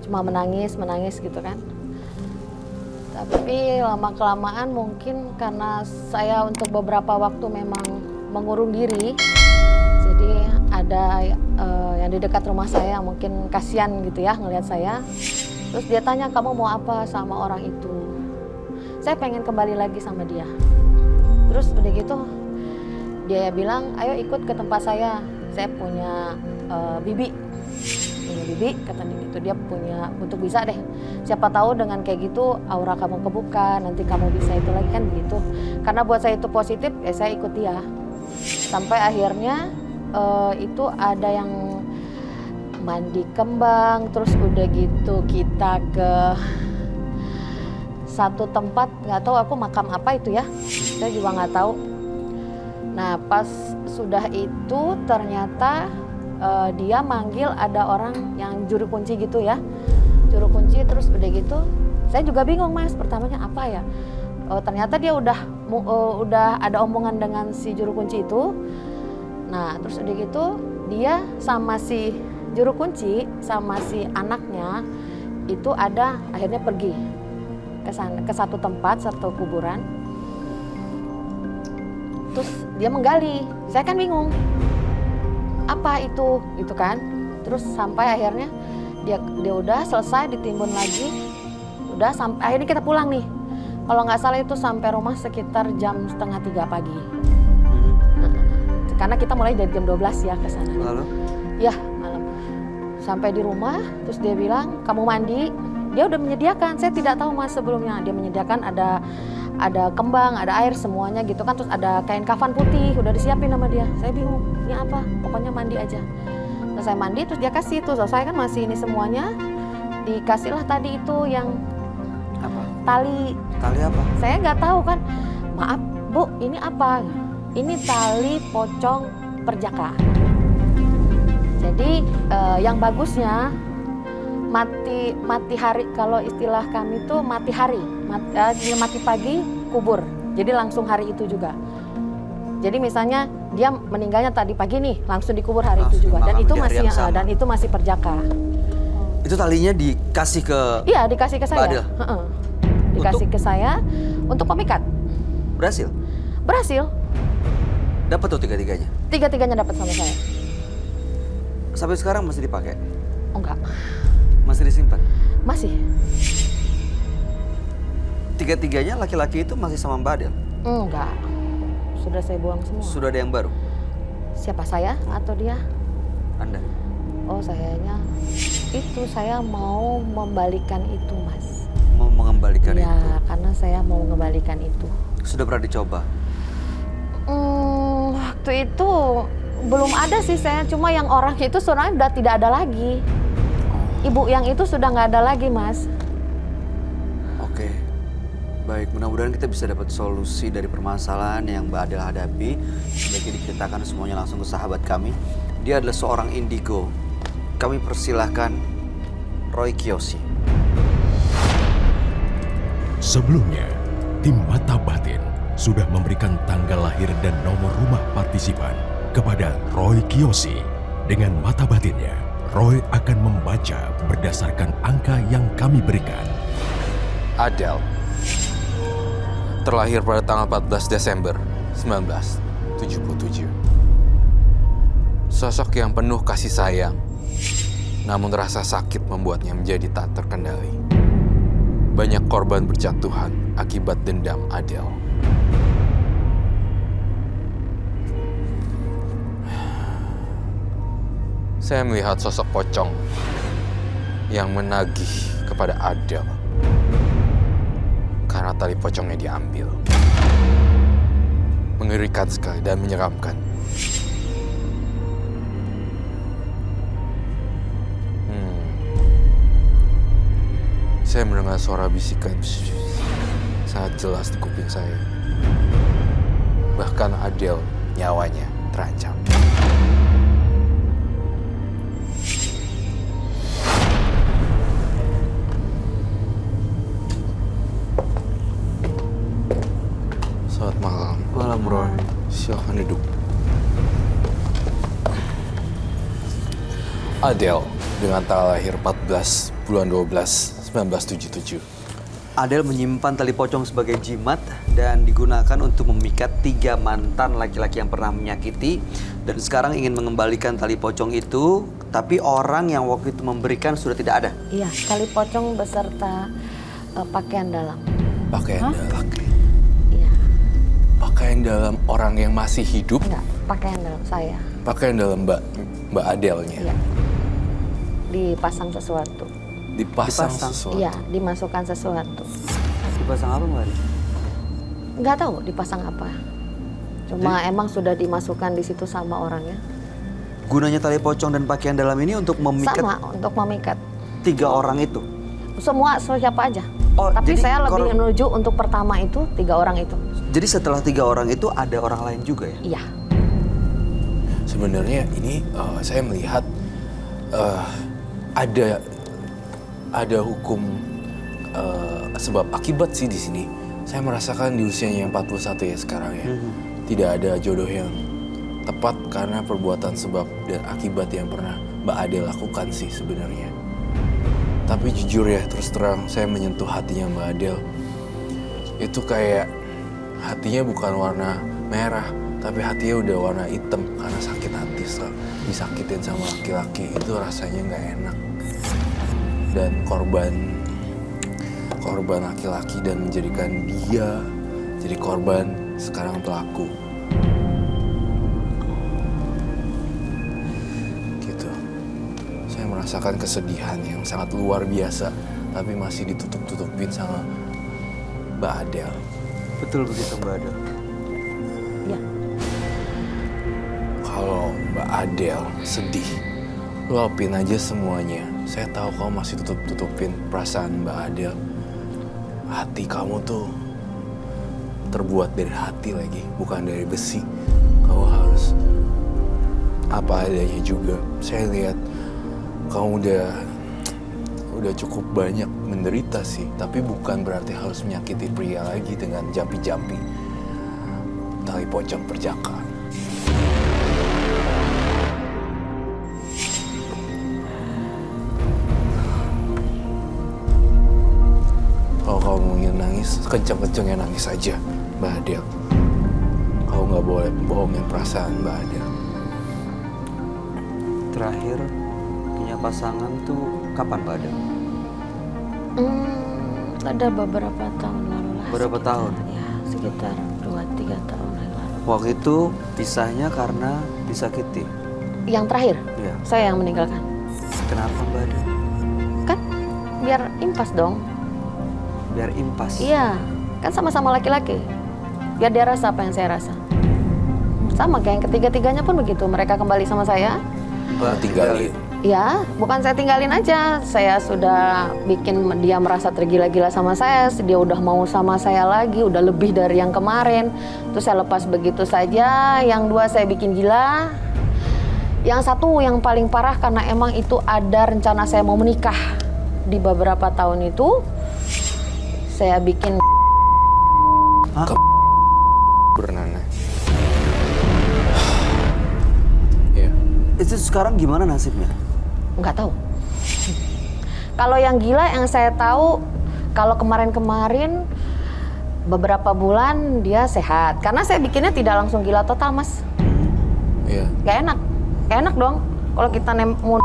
Cuma menangis gitu kan. Tapi lama-kelamaan mungkin karena saya untuk beberapa waktu memang mengurung diri. Jadi ada yang di dekat rumah saya mungkin kasihan gitu ya ngelihat saya. Terus dia tanya, kamu mau apa sama orang itu? Saya pengen kembali lagi sama dia. Terus udah gitu dia bilang, ayo ikut ke tempat saya punya bibi. Punya bibi, katanya gitu. Dia punya, untuk bisa deh. Siapa tahu dengan kayak gitu aura kamu kebuka, nanti kamu bisa itu lagi kan begitu. Karena buat saya itu positif, ya saya ikut dia. Sampai akhirnya itu ada yang mandi kembang, terus udah gitu kita ke satu tempat, nggak tahu aku makam apa itu ya, saya juga nggak tahu. Nah pas sudah itu ternyata dia manggil ada orang yang juru kunci gitu ya, juru kunci. Terus udah gitu saya juga bingung Mas, pertamanya apa ya, ternyata dia udah ada omongan dengan si juru kunci itu. Nah terus udah gitu dia sama si juru kunci sama si anaknya itu ada akhirnya pergi ke sana, ke satu tempat, satu kuburan. Terus dia menggali, saya kan bingung apa itu gitu kan. Terus sampai akhirnya dia udah selesai ditimbun lagi, udah sampai akhirnya kita pulang nih. Kalau nggak salah itu sampai rumah sekitar jam 2:30 pagi. Karena kita mulai dari jam 12 ya ke sana.
Lalu?
Ya malam. Sampai di rumah, terus dia bilang, kamu mandi. Dia udah menyediakan, saya tidak tahu Mas sebelumnya. Dia menyediakan ada kembang, ada air, semuanya gitu kan. Terus ada kain kafan putih, udah disiapin sama dia. Saya bingung, ini apa? Pokoknya mandi aja. Terus saya mandi, terus dia kasih itu. Selesai kan masih ini semuanya. Dikasihlah tadi itu yang
Apa?
tali.
Tali apa?
Saya nggak tahu kan. Maaf Bu, ini apa? Ini tali pocong perjaka. Jadi yang bagusnya mati hari, kalau istilah kami tuh mati hari, mati pagi kubur. Jadi langsung hari itu juga. Jadi misalnya dia meninggalnya tadi pagi nih, langsung dikubur hari itu juga. Dan itu masih perjaka.
Itu talinya dikasih ke
Iya, dikasih ke saya.
Adel?
Dikasih ke saya untuk pemikat.
Berhasil?
Berhasil.
Dapat tuh tiga-tiganya?
Tiga-tiganya dapat sama saya.
Sampai sekarang masih dipakai?
Oh enggak,
Masih disimpan?
masih.
Tiga-tiganya laki-laki itu masih sama Mbak Adel?
Enggak, sudah saya buang semua.
Sudah ada yang baru?
Siapa, saya atau dia?
Anda?
Oh sayanya, itu saya mau membalikan itu Mas.
Mau mengembalikan itu?
Ya, karena saya mau mengembalikan itu.
Sudah pernah dicoba?
Waktu itu belum ada sih saya, cuma yang orang itu sebenarnya udah tidak ada lagi. Ibu yang itu sudah nggak ada lagi Mas.
Oke, baik. Mudah-mudahan kita bisa dapat solusi dari permasalahan yang Mbak Adel hadapi. Sebaiknya diceritakan semuanya langsung ke sahabat kami. Dia adalah seorang indigo. Kami persilahkan Roy Kiyoshi.
Sebelumnya, tim Mata Batin sudah memberikan tanggal lahir dan nomor rumah partisipan kepada Roy Kiyoshi. Dengan mata batinnya, Roy akan membaca berdasarkan angka yang kami berikan.
Adel terlahir pada tanggal 14 Desember 1977. Sosok yang penuh kasih sayang, namun rasa sakit membuatnya menjadi tak terkendali. Banyak korban berjatuhan akibat dendam Adel. Saya melihat sosok pocong yang menagih kepada Adel karena tali pocongnya diambil. Mengerikan sekali dan menyeramkan. Saya mendengar suara bisikan sangat jelas di kuping saya. Bahkan Adel nyawanya terancam. Selamat malam.
Malam, Roy.
Silakan duduk. Adele dengan tanggal lahir 14 bulan 12 1977.
Adele menyimpan tali pocong sebagai jimat dan digunakan untuk memikat 3 mantan laki-laki yang pernah menyakiti, dan sekarang ingin mengembalikan tali pocong itu, tapi orang yang waktu itu memberikan sudah tidak ada.
Iya, tali pocong beserta pakaian dalam.
Pakaian dalam.
Iya.
Pakaian dalam orang yang masih hidup.
Enggak, pakaian dalam saya.
Pakaian dalam Mbak Adele-nya.
Iya. Dipasang sesuatu.
Dipasang
Dipasang.
sesuatu.
Iya, dimasukkan sesuatu.
Dipasang apa Mbak Adele?
Nggak tahu dipasang apa. Cuma emang sudah dimasukkan di situ sama orangnya.
Gunanya tali pocong dan pakaian dalam ini untuk memikat
Sama untuk memikat.
3 orang itu.
Semua siapa aja.
Oh,
Tapi
jadi
saya lebih
kor-
menuju untuk pertama itu 3 orang itu.
Jadi setelah 3 orang itu ada orang lain juga ya?
Iya.
Sebenarnya ini saya melihat ada hukum sebab akibat sih di sini. Saya merasakan di usianya yang 41 ya sekarang ya. Tidak ada jodoh yang tepat karena perbuatan sebab dan akibat yang pernah Mbak Adele lakukan sih sebenarnya. Tapi jujur ya, terus terang saya menyentuh hatinya Mbak Adele. Itu kayak hatinya bukan warna merah, tapi hatinya udah warna hitam karena sakit hati setelah disakitin sama laki-laki. Itu rasanya nggak enak. Dan korban laki-laki dan menjadikan dia jadi korban, sekarang pelaku. Gitu. Saya merasakan kesedihan yang sangat luar biasa, tapi masih ditutup-tutupin sama Mbak Adele.
Betul begitu Mbak Adele.
Iya.
Kalau Mbak Adele sedih, luapin aja semuanya. Saya tahu kamu masih tutupin perasaan Mbak Adele. Hati kamu tuh terbuat dari hati lagi, bukan dari besi. Kamu harus apa adanya juga. Saya lihat kamu udah cukup banyak menderita sih, tapi bukan berarti harus menyakiti pria lagi dengan jampi-jampi tali pocong perjaka. Kalau kamu ingin nangis, kencang-kencangnya nangis aja, Mbak Adele. Kau nggak boleh bohongin perasaan Mbak Adele.
Terakhir punya pasangan tuh kapan Mbak Adele?
Ada beberapa tahun lalu lah.
Berapa tahun?
Ya, sekitar 2-3 tahun yang lalu.
Waktu itu pisahnya karena disakiti.
Yang terakhir,
Iya.
saya yang meninggalkan.
Kenapa Mbak Adele?
Kan biar impas dong.
Biar impas.
Iya, kan sama-sama laki-laki. Biar dia rasa apa yang saya rasa. Sama kayak yang ketiga-tiganya pun begitu. Mereka kembali sama saya.
Mbak
Tinggalin.
Ya, bukan saya tinggalin aja. Saya sudah bikin dia merasa tergila-gila sama saya. Dia udah mau sama saya lagi, udah lebih dari yang kemarin. Terus saya lepas begitu saja. Yang 2 saya bikin gila. Yang 1 yang paling parah karena emang itu ada rencana saya mau menikah. Di beberapa tahun itu, saya bikin
Bernana. Ya.
Itu sekarang gimana nasibnya?
nggak tahu. Kalau yang gila yang saya tahu, kalau kemarin-kemarin beberapa bulan dia sehat. Karena saya bikinnya tidak langsung gila total, Mas.
Iya.
Gak enak. Gak enak dong kalau kita mau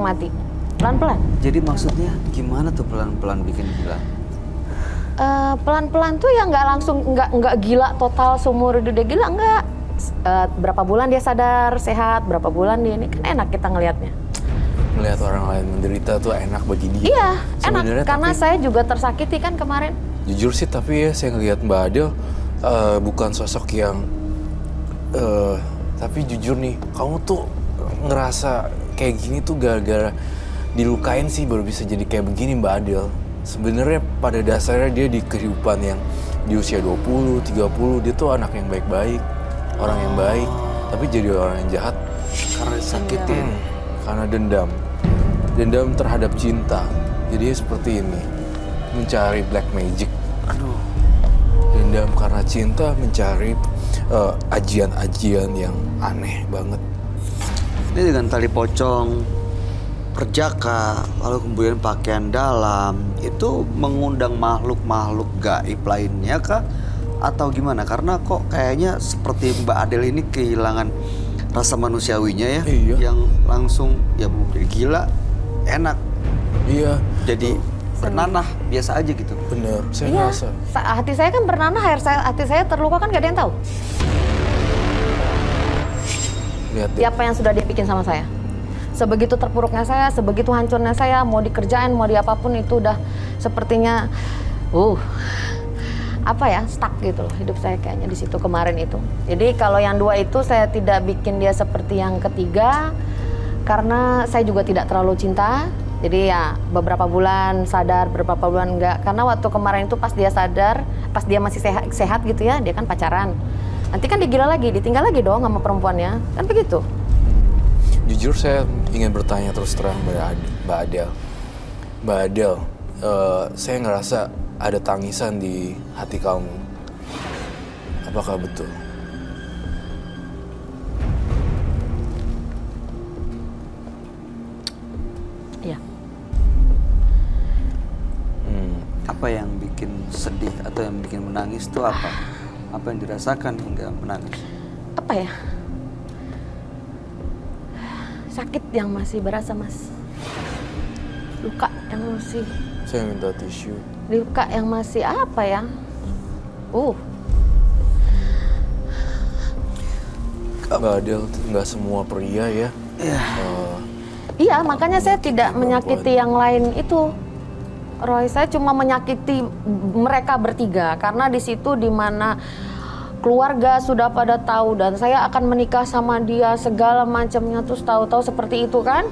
mati. Pelan-pelan.
Jadi maksudnya gimana tuh pelan-pelan bikin gila?
Pelan-pelan tuh ya nggak langsung nggak gila total seumur hidup dia gila, nggak. Berapa bulan dia sadar sehat, berapa bulan dia ini kan enak kita ngelihatnya.
Melihat orang lain menderita tuh enak bagi dia.
Iya,
Sebenarnya
enak. Karena
tapi,
saya juga tersakiti kan kemarin.
jujur sih, tapi ya saya ngelihat Mbak Adele bukan sosok yang tapi jujur nih, kamu tuh ngerasa kayak gini tuh gara-gara dilukain sih baru bisa jadi kayak begini Mbak Adele. Sebenarnya pada dasarnya dia di kehidupan yang di usia 20, 30 dia tuh anak yang baik-baik, orang yang baik, tapi jadi orang yang jahat
Karena disakitin.
karena dendam terhadap cinta. Jadi seperti ini, mencari black magic.
Aduh.
Dendam karena cinta, mencari ajian-ajian yang aneh banget.
Ini dengan tali pocong perjaka, lalu kemudian pakaian dalam, itu mengundang makhluk-makhluk gaib lainnya kah? Atau gimana? Karena kok kayaknya seperti Mbak Adele ini kehilangan rasa manusiawinya ya.
Iya.
Yang langsung ya jadi gila, enak.
Iya.
Jadi bernanah, biasa aja gitu.
Bener, saya
Iya,
ngerasa.
hati saya kan bernanah, hati saya terluka kan gak ada yang tahu.
Lihat deh.
Apa yang sudah dia bikin sama saya. Sebegitu terpuruknya saya, sebegitu hancurnya saya, mau dikerjain, mau di apapun itu udah sepertinya, stuck gitu loh hidup saya kayaknya di situ kemarin itu. Jadi kalau yang dua itu saya tidak bikin dia seperti yang ketiga, karena saya juga tidak terlalu cinta. Jadi ya beberapa bulan sadar, beberapa bulan enggak. Karena waktu kemarin itu pas dia sadar, pas dia masih sehat gitu ya, dia kan pacaran. Nanti kan dia gila lagi, ditinggal lagi dong sama perempuannya, kan begitu.
Jujur saya ingin bertanya terus terang Mbak Adele. Mbak Adele, saya ngerasa ada tangisan di hati kamu. Apakah betul?
Iya.
Apa yang bikin sedih atau yang bikin menangis itu apa? Apa yang dirasakan hingga menangis?
Apa ya? Sakit yang masih berasa, Mas. Luka yang masih,
Saya minta tisu.
luka yang masih apa ya?
Mbak Adele, nggak semua pria ya.
Iya, makanya saya tidak menyakiti yang lain itu. Roy, saya cuma menyakiti mereka bertiga karena di situ dimana keluarga sudah pada tahu dan saya akan menikah sama dia segala macamnya, terus tahu-tahu seperti itu kan.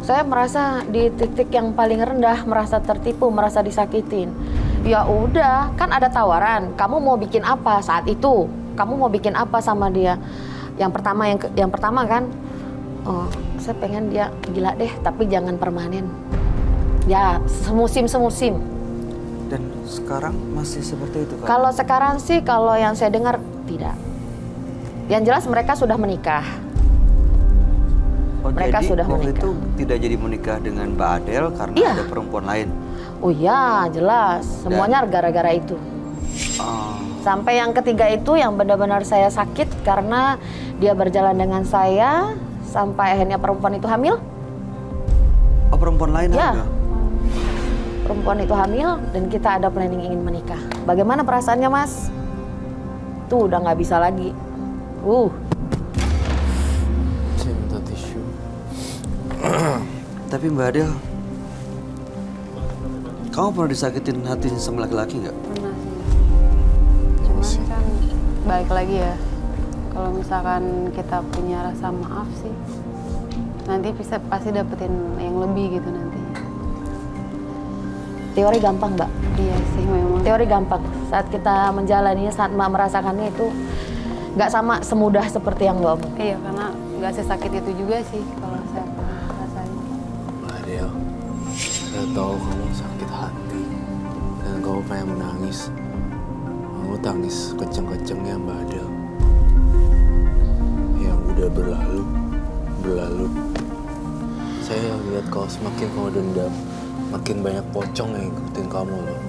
Saya merasa di titik yang paling rendah, merasa tertipu, merasa disakitin. Ya udah, kan ada tawaran. Kamu mau bikin apa saat itu? Kamu mau bikin apa sama dia? Yang pertama kan, saya pengen dia gila deh, tapi jangan permanen. Ya, semusim.
Dan sekarang masih seperti itu kan?
Kalau sekarang sih, kalau yang saya dengar tidak. Yang jelas mereka sudah menikah. Mereka
jadi
sudah
waktu
menikah.
itu tidak jadi menikah dengan Mbak Adele karena
Iya.
ada perempuan lain.
Oh iya, jelas. Semuanya gara-gara itu.
Ah,
Sampai yang ketiga itu yang benar-benar saya sakit karena dia berjalan dengan saya sampai akhirnya perempuan itu hamil.
oh, perempuan lain
Ya.
ada?
Perempuan itu hamil dan kita ada planning ingin menikah. Bagaimana perasaannya, Mas? Tuh udah nggak bisa lagi.
Saya minta tisu.
Tapi Mbak Adele, kamu pernah disakitin hati sama laki-laki nggak?
Pernah sih. Cuman kan balik lagi ya. Kalau misalkan kita punya rasa maaf sih, nanti pasti dapetin yang lebih gitu nanti.
Teori gampang, Mbak.
Iya sih memang.
Teori gampang. Saat kita menjalaninya, saat merasakannya itu nggak sama semudah seperti yang lo omong.
Iya, karena nggak sesakit itu juga sih kalau saya rasain.
Mbak Adele, saya tahu kamu sakit hati dan kamu pengen menangis. Kamu tangis kenceng-kencengnya Mbak Adele. Yang udah berlalu. Saya lihat kalau semakin kamu dendam, makin banyak pocong yang ngikutin kamu loh.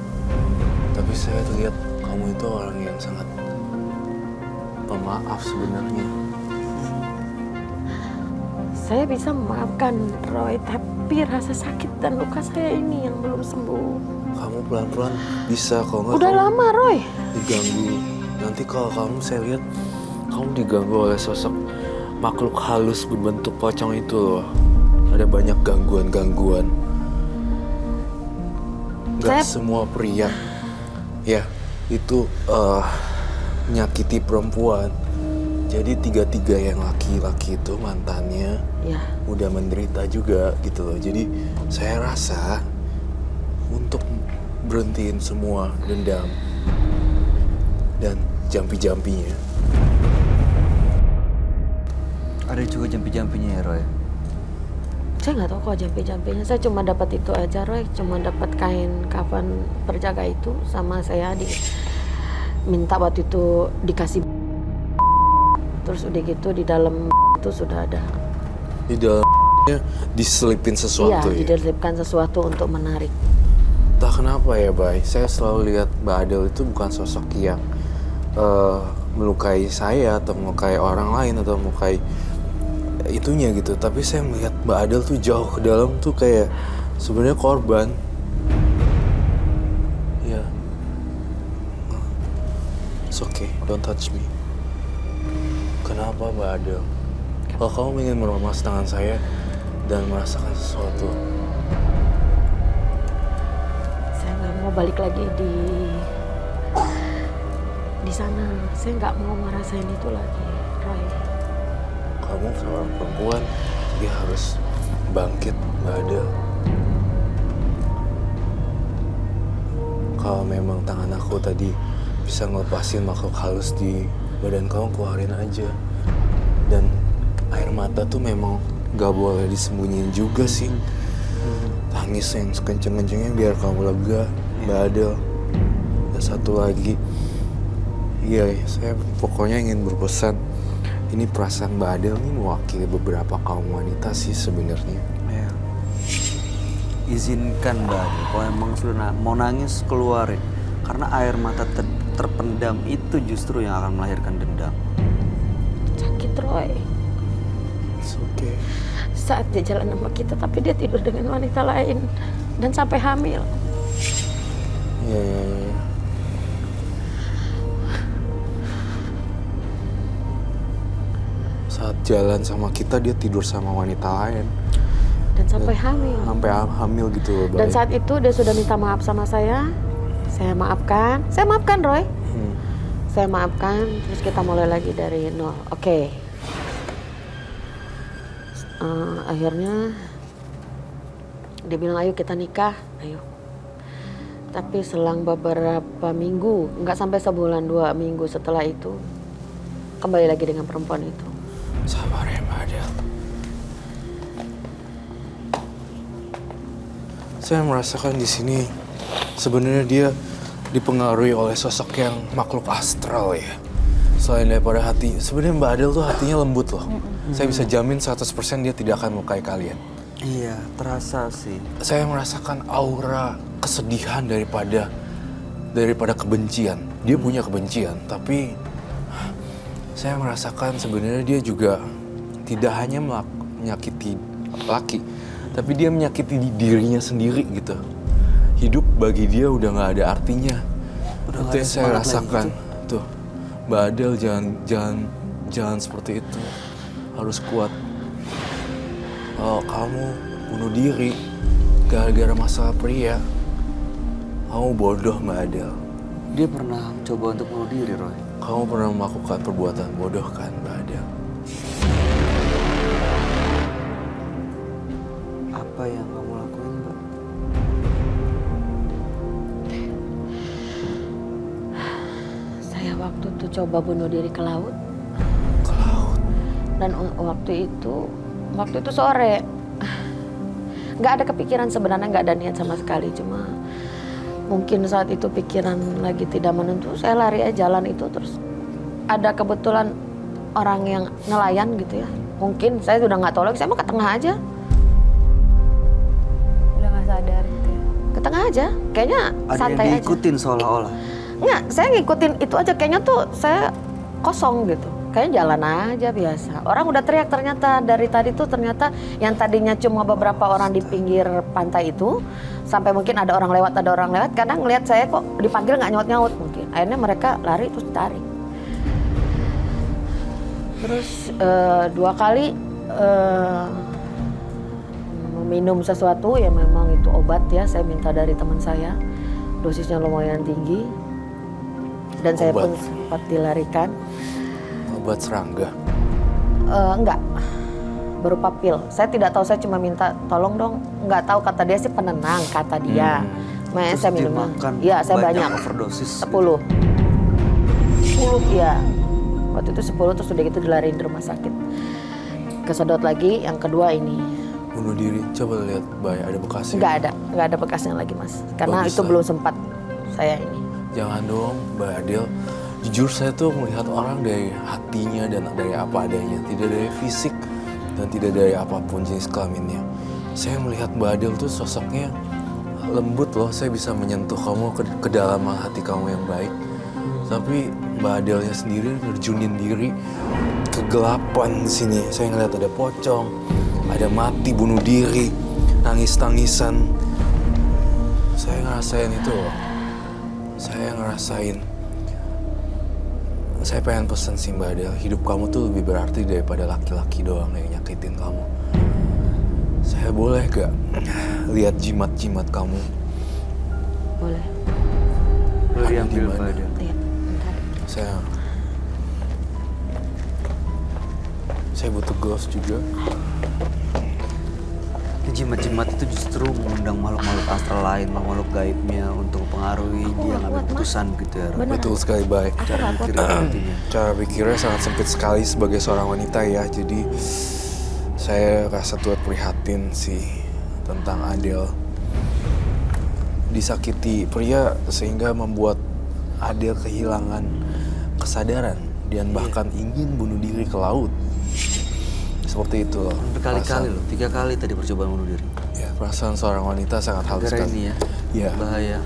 Tapi saya lihat kamu itu orang yang sangat pemaaf sebenarnya.
Saya bisa memaafkan Roy, tapi rasa sakit dan luka saya ini yang belum sembuh.
Kamu pelan-pelan bisa, kalau nggak
Udah
kamu
lama, Roy.
diganggu. Nanti kalau kamu, saya lihat kamu diganggu oleh sosok makhluk halus berbentuk pocong itu loh. Ada banyak gangguan-gangguan. Gak semua pria ya itu menyakiti perempuan. Jadi tiga-tiga yang laki-laki itu mantannya
Ya.
udah menderita juga gitu loh. Jadi saya rasa untuk berhentiin semua dendam dan jampi-jampinya.
Ada juga jampi-jampinya ya, Roy?
Saya nggak tahu kok jampi-jampinya. Saya cuma dapat itu aja, Roy. Cuma dapat kain kafan perjaga itu, sama saya minta waktu itu dikasih. Terus udah gitu di dalam itu sudah ada.
Di dalam diselipin sesuatu
Iya,
ya.
diselipkan sesuatu untuk menarik.
Entah kenapa ya, Bay. Saya selalu lihat Mbak Adel itu bukan sosok yang melukai saya atau melukai orang lain atau melukai itunya gitu. Tapi saya melihat Mbak Adel tuh jauh ke dalam tuh kayak sebenarnya korban. Ya. It's okay, don't touch me. Kenapa Mbak Adel? Kalau kamu ingin meremas tangan saya dan merasakan sesuatu,
Saya nggak mau balik lagi di sana. Saya nggak mau ngerasain itu lagi, Roy.
kamu seorang perempuan, dia harus bangkit, Mbak Adel. Kalau memang tangan aku tadi bisa ngelepasin makhluk halus di badan kamu, keluarin aja. Dan air mata tuh memang gak boleh disembunyiin juga sih. Tangis yang sekenceng-kencengnya biar kamu lega, Mbak Adel. Dan satu lagi, iya, saya pokoknya ingin berpesan. Ini perasaan Mbak Adel ini mewakili beberapa kaum wanita sih sebenarnya.
Ya. Izinkan Mbak Adel, kalau emang sudah mau nangis keluarin. Karena air mata terpendam itu justru yang akan melahirkan dendam.
Sakit, Roy.
It's okay.
Saat dia jalan sama kita, tapi dia tidur dengan wanita lain dan sampai hamil.
Iya. Saat jalan sama kita dia tidur sama wanita lain.
Dan sampai hamil.
Sampai hamil gitu loh, Bay.
Dan saat itu dia sudah minta maaf sama saya. Saya maafkan Roy. Saya maafkan, terus kita mulai lagi dari nol. Oke. Akhirnya dia bilang, ayo kita nikah, ayo. Tapi selang beberapa minggu, nggak sampai sebulan, 2 minggu setelah itu, kembali lagi dengan perempuan itu.
Sabar ya, Mbak Adel. Saya merasakan di sini sebenarnya dia dipengaruhi oleh sosok yang makhluk astral ya. Selain daripada hati, sebenarnya Mbak Adel tuh hatinya lembut loh. Saya bisa jamin 100% dia tidak akan melukai kalian.
Iya, terasa sih.
Saya merasakan aura kesedihan daripada kebencian. Dia punya kebencian, tapi saya merasakan sebenarnya dia juga tidak hanya menyakiti laki, tapi dia menyakiti dirinya sendiri gitu. Hidup bagi dia udah nggak ada artinya.
Udah
Itu
nggak
yang
ada
saya
semangat
rasakan.
lagi
Tuh, Mbak Adel jangan seperti itu. Harus kuat. Kalau kamu bunuh diri gara-gara masalah pria, kamu bodoh, Mbak Adel.
Dia pernah coba untuk bunuh diri, Roy.
Kamu pernah melakukan perbuatan bodoh kan, Mbak Adel?
Apa yang kamu lakuin, Mbak?
Saya waktu itu coba bunuh diri ke laut.
Ke laut.
Dan waktu itu sore. Nggak ada kepikiran sebenarnya, nggak ada niat sama sekali. Cuma mungkin saat itu pikiran lagi tidak menentu, saya lari aja jalan itu. Terus ada kebetulan orang yang nelayan gitu ya. Mungkin saya udah nggak tahu lagi, saya mau ke tengah aja.
Udah nggak sadar gitu ya.
Ke tengah aja, kayaknya
Ada
santai
yang
aja.
diikutin seolah-olah.
Nggak, saya ngikutin itu aja, kayaknya tuh saya kosong gitu. Kayaknya jalan aja biasa. Orang udah teriak ternyata dari tadi tuh, ternyata yang tadinya cuma beberapa orang di pinggir pantai itu, sampai mungkin ada orang lewat, kadang ngelihat saya kok dipanggil nggak nyaut-nyaut mungkin. Akhirnya mereka lari terus ditarik. Terus 2 kali minum sesuatu ya, memang itu obat ya, saya minta dari teman saya. Dosisnya lumayan tinggi. Dan saya
Obat?
pun sempat dilarikan.
Obat serangga.
Enggak, berupa pil. Saya tidak tahu, saya cuma minta tolong dong. Enggak tahu, kata dia sih penenang, kata dia. Makanya
Terus
saya minumnya.
dimakan
Iya, saya banyak.
overdosis.
10. 10, iya. Waktu itu 10, terus udah gitu dilariin di rumah sakit. Kesedot lagi, yang kedua ini.
Bunuh diri. Coba lihat, Bay, ada bekasnya.
Enggak ada bekasnya lagi, Mas. Karena
Bagus
itu
lah.
belum sempat saya ini.
Jangan dong, Mbak Adel. Jujur saya tuh melihat orang dari hatinya dan dari apa adanya, tidak dari fisik. dan tidak dari apapun jenis kelaminnya. Saya melihat Mbak Adele tuh sosoknya lembut loh. Saya bisa menyentuh kamu ke kedalaman hati kamu yang baik. Tapi Mbak Adele-nya sendiri nerjunin diri kegelapan di sini. Saya ngeliat ada pocong, ada mati bunuh diri, nangis-nangisan. Saya ngerasain itu loh. Saya ngerasain. Saya pengen pesen sih Mbak Adele, hidup kamu tuh lebih berarti daripada laki-laki doang yang nyakitin kamu. Saya boleh gak lihat jimat-jimat kamu?
Boleh.
Boleh diambil,
Gimana?
Mbak Adele.
Iya, bentar.
Saya butuh gloves juga.
Jimat-jimat itu justru mengundang makhluk-makhluk astral lain, makhluk gaibnya untuk mempengaruhi dia
nggak
ngambil
kuat, Mas.
keputusan gitu ya. Ro.
Bener.
Betul sekali, baik.
Aku nggak kuat.
Pikir hatinya.
Cara pikirnya sangat sempit sekali sebagai seorang wanita ya. Jadi saya rasa turut prihatin sih tentang Adele. Disakiti pria sehingga membuat Adele kehilangan kesadaran dan bahkan ingin bunuh diri ke laut. Seperti itu loh.
Berkali-kali loh, 3 kali tadi percobaan bunuh diri.
Ya, perasaan seorang wanita sangat halus
Gara
sekali.
ini ya,
Iya.
bahaya.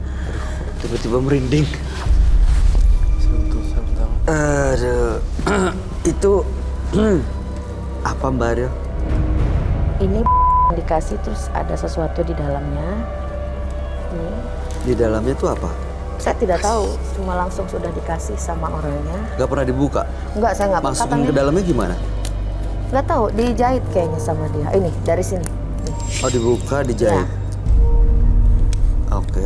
Aduh, tiba-tiba merinding.
Saya tahu.
Aduh, itu apa Mbak Adele?
Ini dikasih terus ada sesuatu di dalamnya. Ini
Di dalamnya itu apa?
saya tidak tahu, cuma langsung sudah dikasih sama orangnya.
Gak pernah dibuka?
Enggak, saya nggak
Masukin ke dalamnya gimana?
Nggak tahu, dijahit kayaknya sama dia. Ini dari sini. Nih.
Oh dibuka, dijahit.
Ya.
Oke.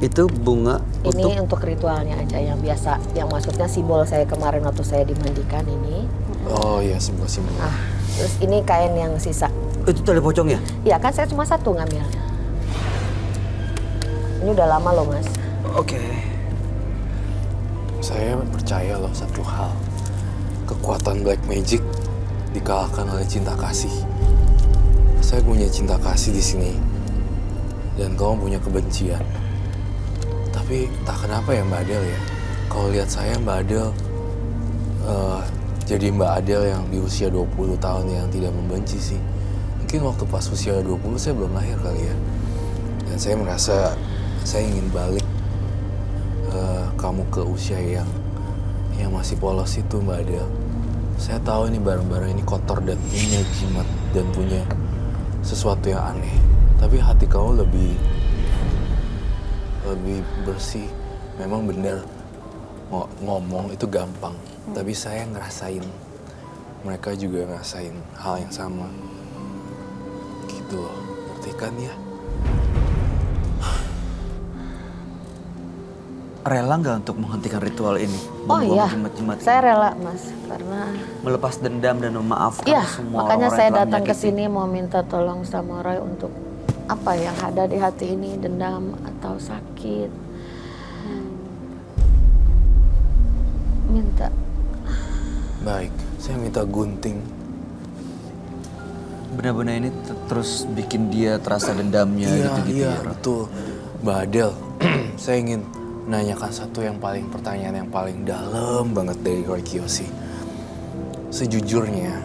Itu bunga
Ini untuk ritualnya aja yang biasa, yang maksudnya simbol saya kemarin waktu saya dimandikan ini.
Oh iya, simbol-simbol.
Ah, terus ini kain yang sisa.
itu tali pocong ya?
Iya kan saya cuma satu ngambilnya. Ini udah lama loh mas.
Oke.
Saya percaya loh satu hal. Kekuatan black magic dikalahkan oleh cinta kasih. Saya punya cinta kasih di sini. Dan kamu punya kebencian. Tapi tak kenapa ya Mbak Adele ya. Kalau lihat saya Mbak Adele jadi Mbak Adele yang di usia 20 tahun yang tidak membenci sih. Mungkin waktu pas usia 20 saya belum lahir kali ya. Dan saya merasa saya ingin balik kamu ke usia yang masih polos itu Mbak Adele. Saya tahu ini barang-barang ini kotor dan punya jimat dan punya sesuatu yang aneh. Tapi hati kamu lebih bersih. Memang benar ngomong itu gampang. Tapi saya ngerasain. Mereka juga ngerasain hal yang sama. Gitu loh. Ngerti kan ya?
Rela nggak untuk menghentikan ritual ini?
Oh
Membuang
iya,
jimat-jimat ini?
saya rela mas karena
Melepas dendam dan memaafkan
iya
semua
makanya
orang-orang
saya
yang telah
datang ke
menyakiti.
sini mau minta tolong sama Roy untuk apa yang ada di hati ini, dendam atau sakit. Minta.
Baik, saya minta gunting.
Benar-benar ini terus bikin dia terasa dendamnya gitu-gitu
Iya,
ya, Ro?
betul. Mbak Adele, saya ingin menanyakan pertanyaan yang paling dalam banget dari Roy Kiyoshi. Sejujurnya,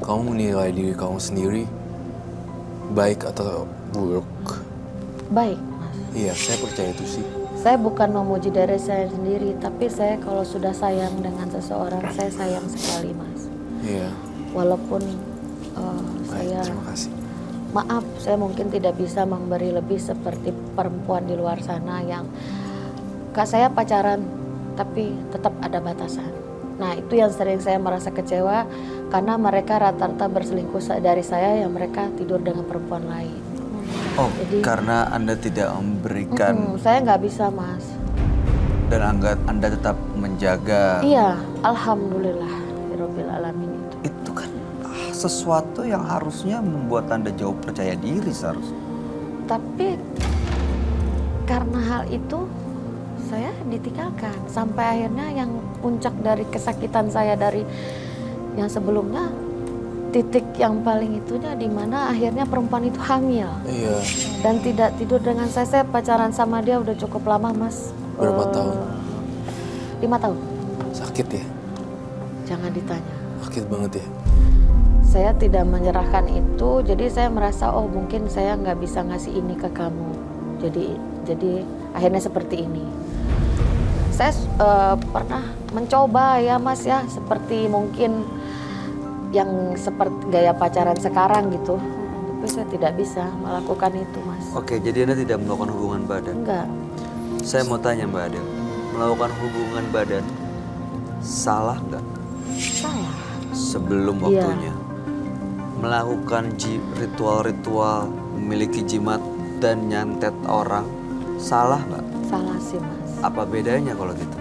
kamu menilai diri kamu sendiri baik atau buruk?
Baik mas.
Iya, saya percaya itu sih.
Saya bukan memuji diri saya sendiri, tapi saya kalau sudah sayang dengan seseorang, saya sayang sekali mas.
Iya,
Walaupun
baik,
saya
terima kasih.
maaf, saya mungkin tidak bisa memberi lebih seperti perempuan di luar sana yang kak saya pacaran, tapi tetap ada batasan. Nah itu yang sering saya merasa kecewa karena mereka rata-rata berselingkuh dari saya yang mereka tidur dengan perempuan lain.
Oh,
Jadi-
karena Anda tidak memberikan
Saya nggak bisa mas.
dan Anda tetap menjaga.
Iya, alhamdulillah, Rabbil alamin itu.
Itu kan sesuatu yang harusnya membuat Anda jauh percaya diri seharusnya.
Tapi karena hal itu saya ditinggalkan sampai akhirnya yang puncak dari kesakitan saya dari yang sebelumnya, titik yang paling itunya di mana akhirnya perempuan itu hamil
Iya,
dan tidak tidur dengan saya pacaran sama dia udah cukup lama mas,
Berapa tahun?
5 tahun.
Sakit ya?
Jangan ditanya.
Sakit banget ya?
Saya tidak menyerahkan itu, jadi saya merasa oh mungkin saya nggak bisa ngasih ini ke kamu. Jadi akhirnya seperti ini. Saya pernah mencoba ya Mas ya, seperti mungkin yang seperti gaya pacaran sekarang gitu. Tapi saya tidak bisa melakukan itu Mas.
Oke, jadi Anda tidak melakukan hubungan badan.
Enggak.
Saya mau tanya Mbak Adel, melakukan hubungan badan salah nggak
Salah.
sebelum
Iya.
waktunya? Melakukan ritual-ritual, memiliki jimat dan nyantet orang, salah nggak?
Salah sih Mas.
Apa bedanya kalau gitu?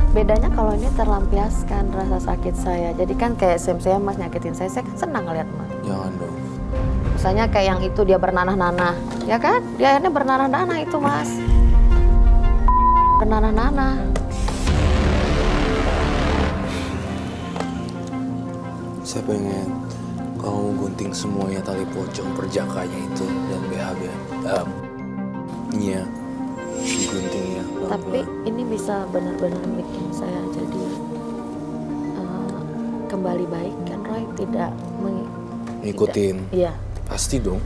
Bedanya kalau ini terlampiaskan rasa sakit saya. Jadi kan kayak saya Mas nyakitin saya kan senang ngeliat Mas.
Jangan dong.
Misalnya kayak yang itu dia bernanah-nanah, ya kan? Dia akhirnya bernanah-nanah itu Mas. Bernanah-nanah.
Saya pengen kamu gunting semuanya tali pocong perjakanya itu dan BHB. Iya, digunting ya.
Tapi ini bisa benar-benar bikin saya jadi kembali baik kan Roy? Tidak
ngikutin.
tidak- Iya,
Pasti dong.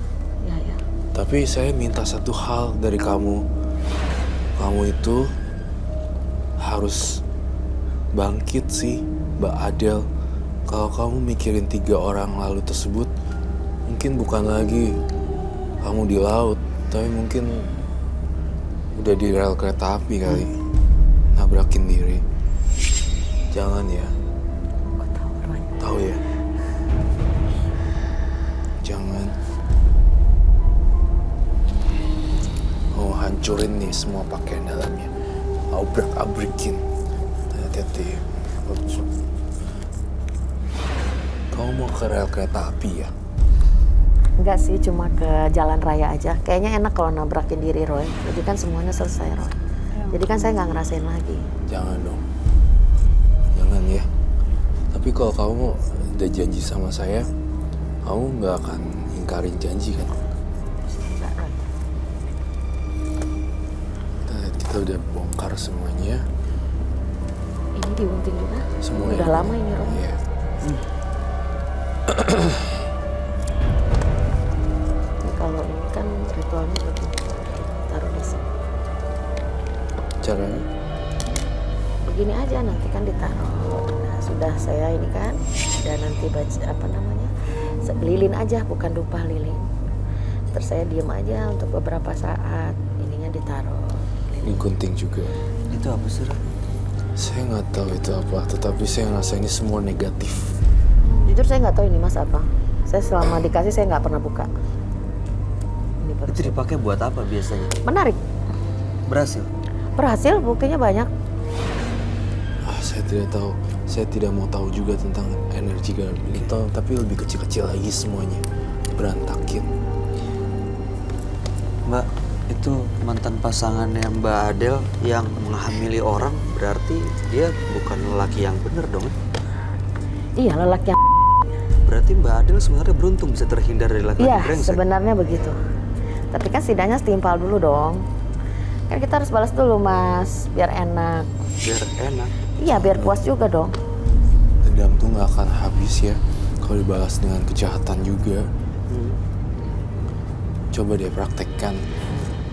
iya, iya.
Tapi saya minta satu hal dari kamu. Kamu itu harus bangkit sih, Mbak Adel. Kalau kamu mikirin 3 orang lalu tersebut, mungkin bukan lagi kamu di laut, tapi mungkin udah di rel kereta api kali, nabrakin diri. Jangan ya.
Aku tahu Roy.
Tahu ya? Jangan. Mau hancurin nih semua pakaian dalamnya. Abrak-abrikin. Hati-hati. Kamu mau ke rel kereta api ya?
Enggak sih, cuma ke jalan raya aja. Kayaknya enak kalau nabrakin diri Roy. Jadi kan semuanya selesai Roy. Jadi kan saya nggak ngerasain lagi.
Jangan dong. Jangan ya. Tapi kalau kamu udah janji sama saya, kamu nggak akan ingkarin janji kan?
Enggak Roy.
Kita udah bongkar semuanya.
Ini digunting juga.
Semuanya.
Udah lama ini Roy.
Iya.
Ini kalau ini kan ritualnya begini. Taruh di sini.
Caranya?
Begini aja nanti kan ditaruh. Nah, sudah saya ini kan dan nanti baca apa namanya? Lilin aja bukan dupa lilin. Terus saya diem aja untuk beberapa saat. Ininya ditaruh.
Ini gunting juga.
Itu apa sih, Ran?
Saya nggak tahu itu apa, tetapi saya ngerasa ini semua negatif.
Jujur saya nggak tahu ini Mas apa. Saya selama dikasih saya nggak pernah buka. Ini baru
Itu dipakai buat apa biasanya?
menarik.
Berhasil?
Berhasil, buktinya banyak.
Saya tidak tahu, saya tidak mau tahu juga tentang energi garam ini, tapi lebih kecil-kecil lagi semuanya, berantakin.
Mbak, itu mantan pasangannya Mbak Adel yang menghamili orang, berarti dia bukan lelaki yang benar dong?
Iya, lelaki yang
Berarti Mbak Adel sebenarnya beruntung bisa terhindar dari laki-laki
iya
brengsek.
sebenarnya begitu. Tapi kan setidaknya setimpal dulu dong. Kan kita harus balas dulu Mas, biar enak.
Biar enak.
Iya, biar puas juga dong.
Dendam tuh nggak akan habis ya, kalau dibalas dengan kejahatan juga. Coba deh praktekkan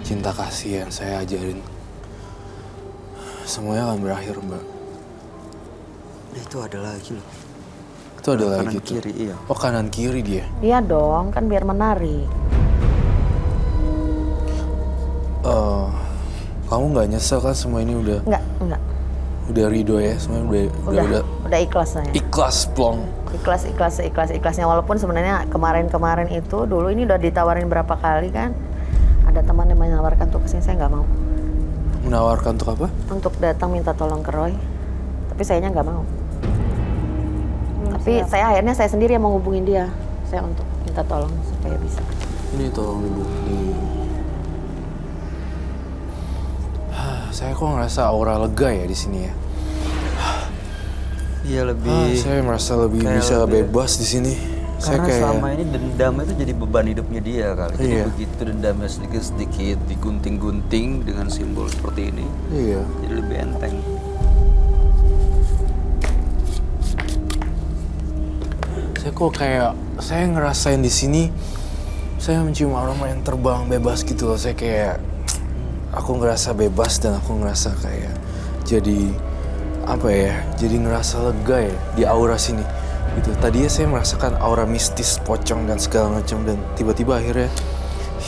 cinta kasih yang saya ajarin. Semuanya akan berakhir, Mbak.
Itu ada lagi loh.
Itu ada
Kanan
lagi tuh.
kiri, iya.
Oh, kanan kiri dia.
Iya dong, kan biar menarik.
Kamu nggak nyesel kan semua ini udah
Enggak.
udah ridho ya, semuanya
Udah ikhlas saya.
ikhlas plong.
Ikhlasnya walaupun sebenarnya kemarin itu dulu ini udah ditawarin berapa kali kan. Ada teman yang menawarkan untuk kesini, saya nggak mau.
Menawarkan untuk apa?
Untuk datang minta tolong ke Roy. Tapi sayanya nggak mau. Tapi akhirnya saya sendiri yang mau hubungin dia. Saya untuk minta tolong supaya bisa.
Ini tolong dulu. Saya kok ngerasa aura lega ya di sini ya.
Iya lebih.
Saya merasa lebih
kayak
bisa
lebih-
bebas di sini.
Karena
kayak-
selama ini dendam itu jadi beban hidupnya dia kali. Jadi
Iya.
begitu dendamnya sedikit-sedikit digunting-gunting dengan simbol seperti ini,
Iya.
jadi lebih enteng.
Saya ngerasain di sini, saya mencium aroma yang terbang bebas gitu loh. Saya kayak, aku ngerasa bebas dan aku ngerasa kayak jadi apa ya? Jadi ngerasa lega ya di aura sini. Gitu. Tadinya saya merasakan aura mistis, pocong dan segala macam dan tiba-tiba akhirnya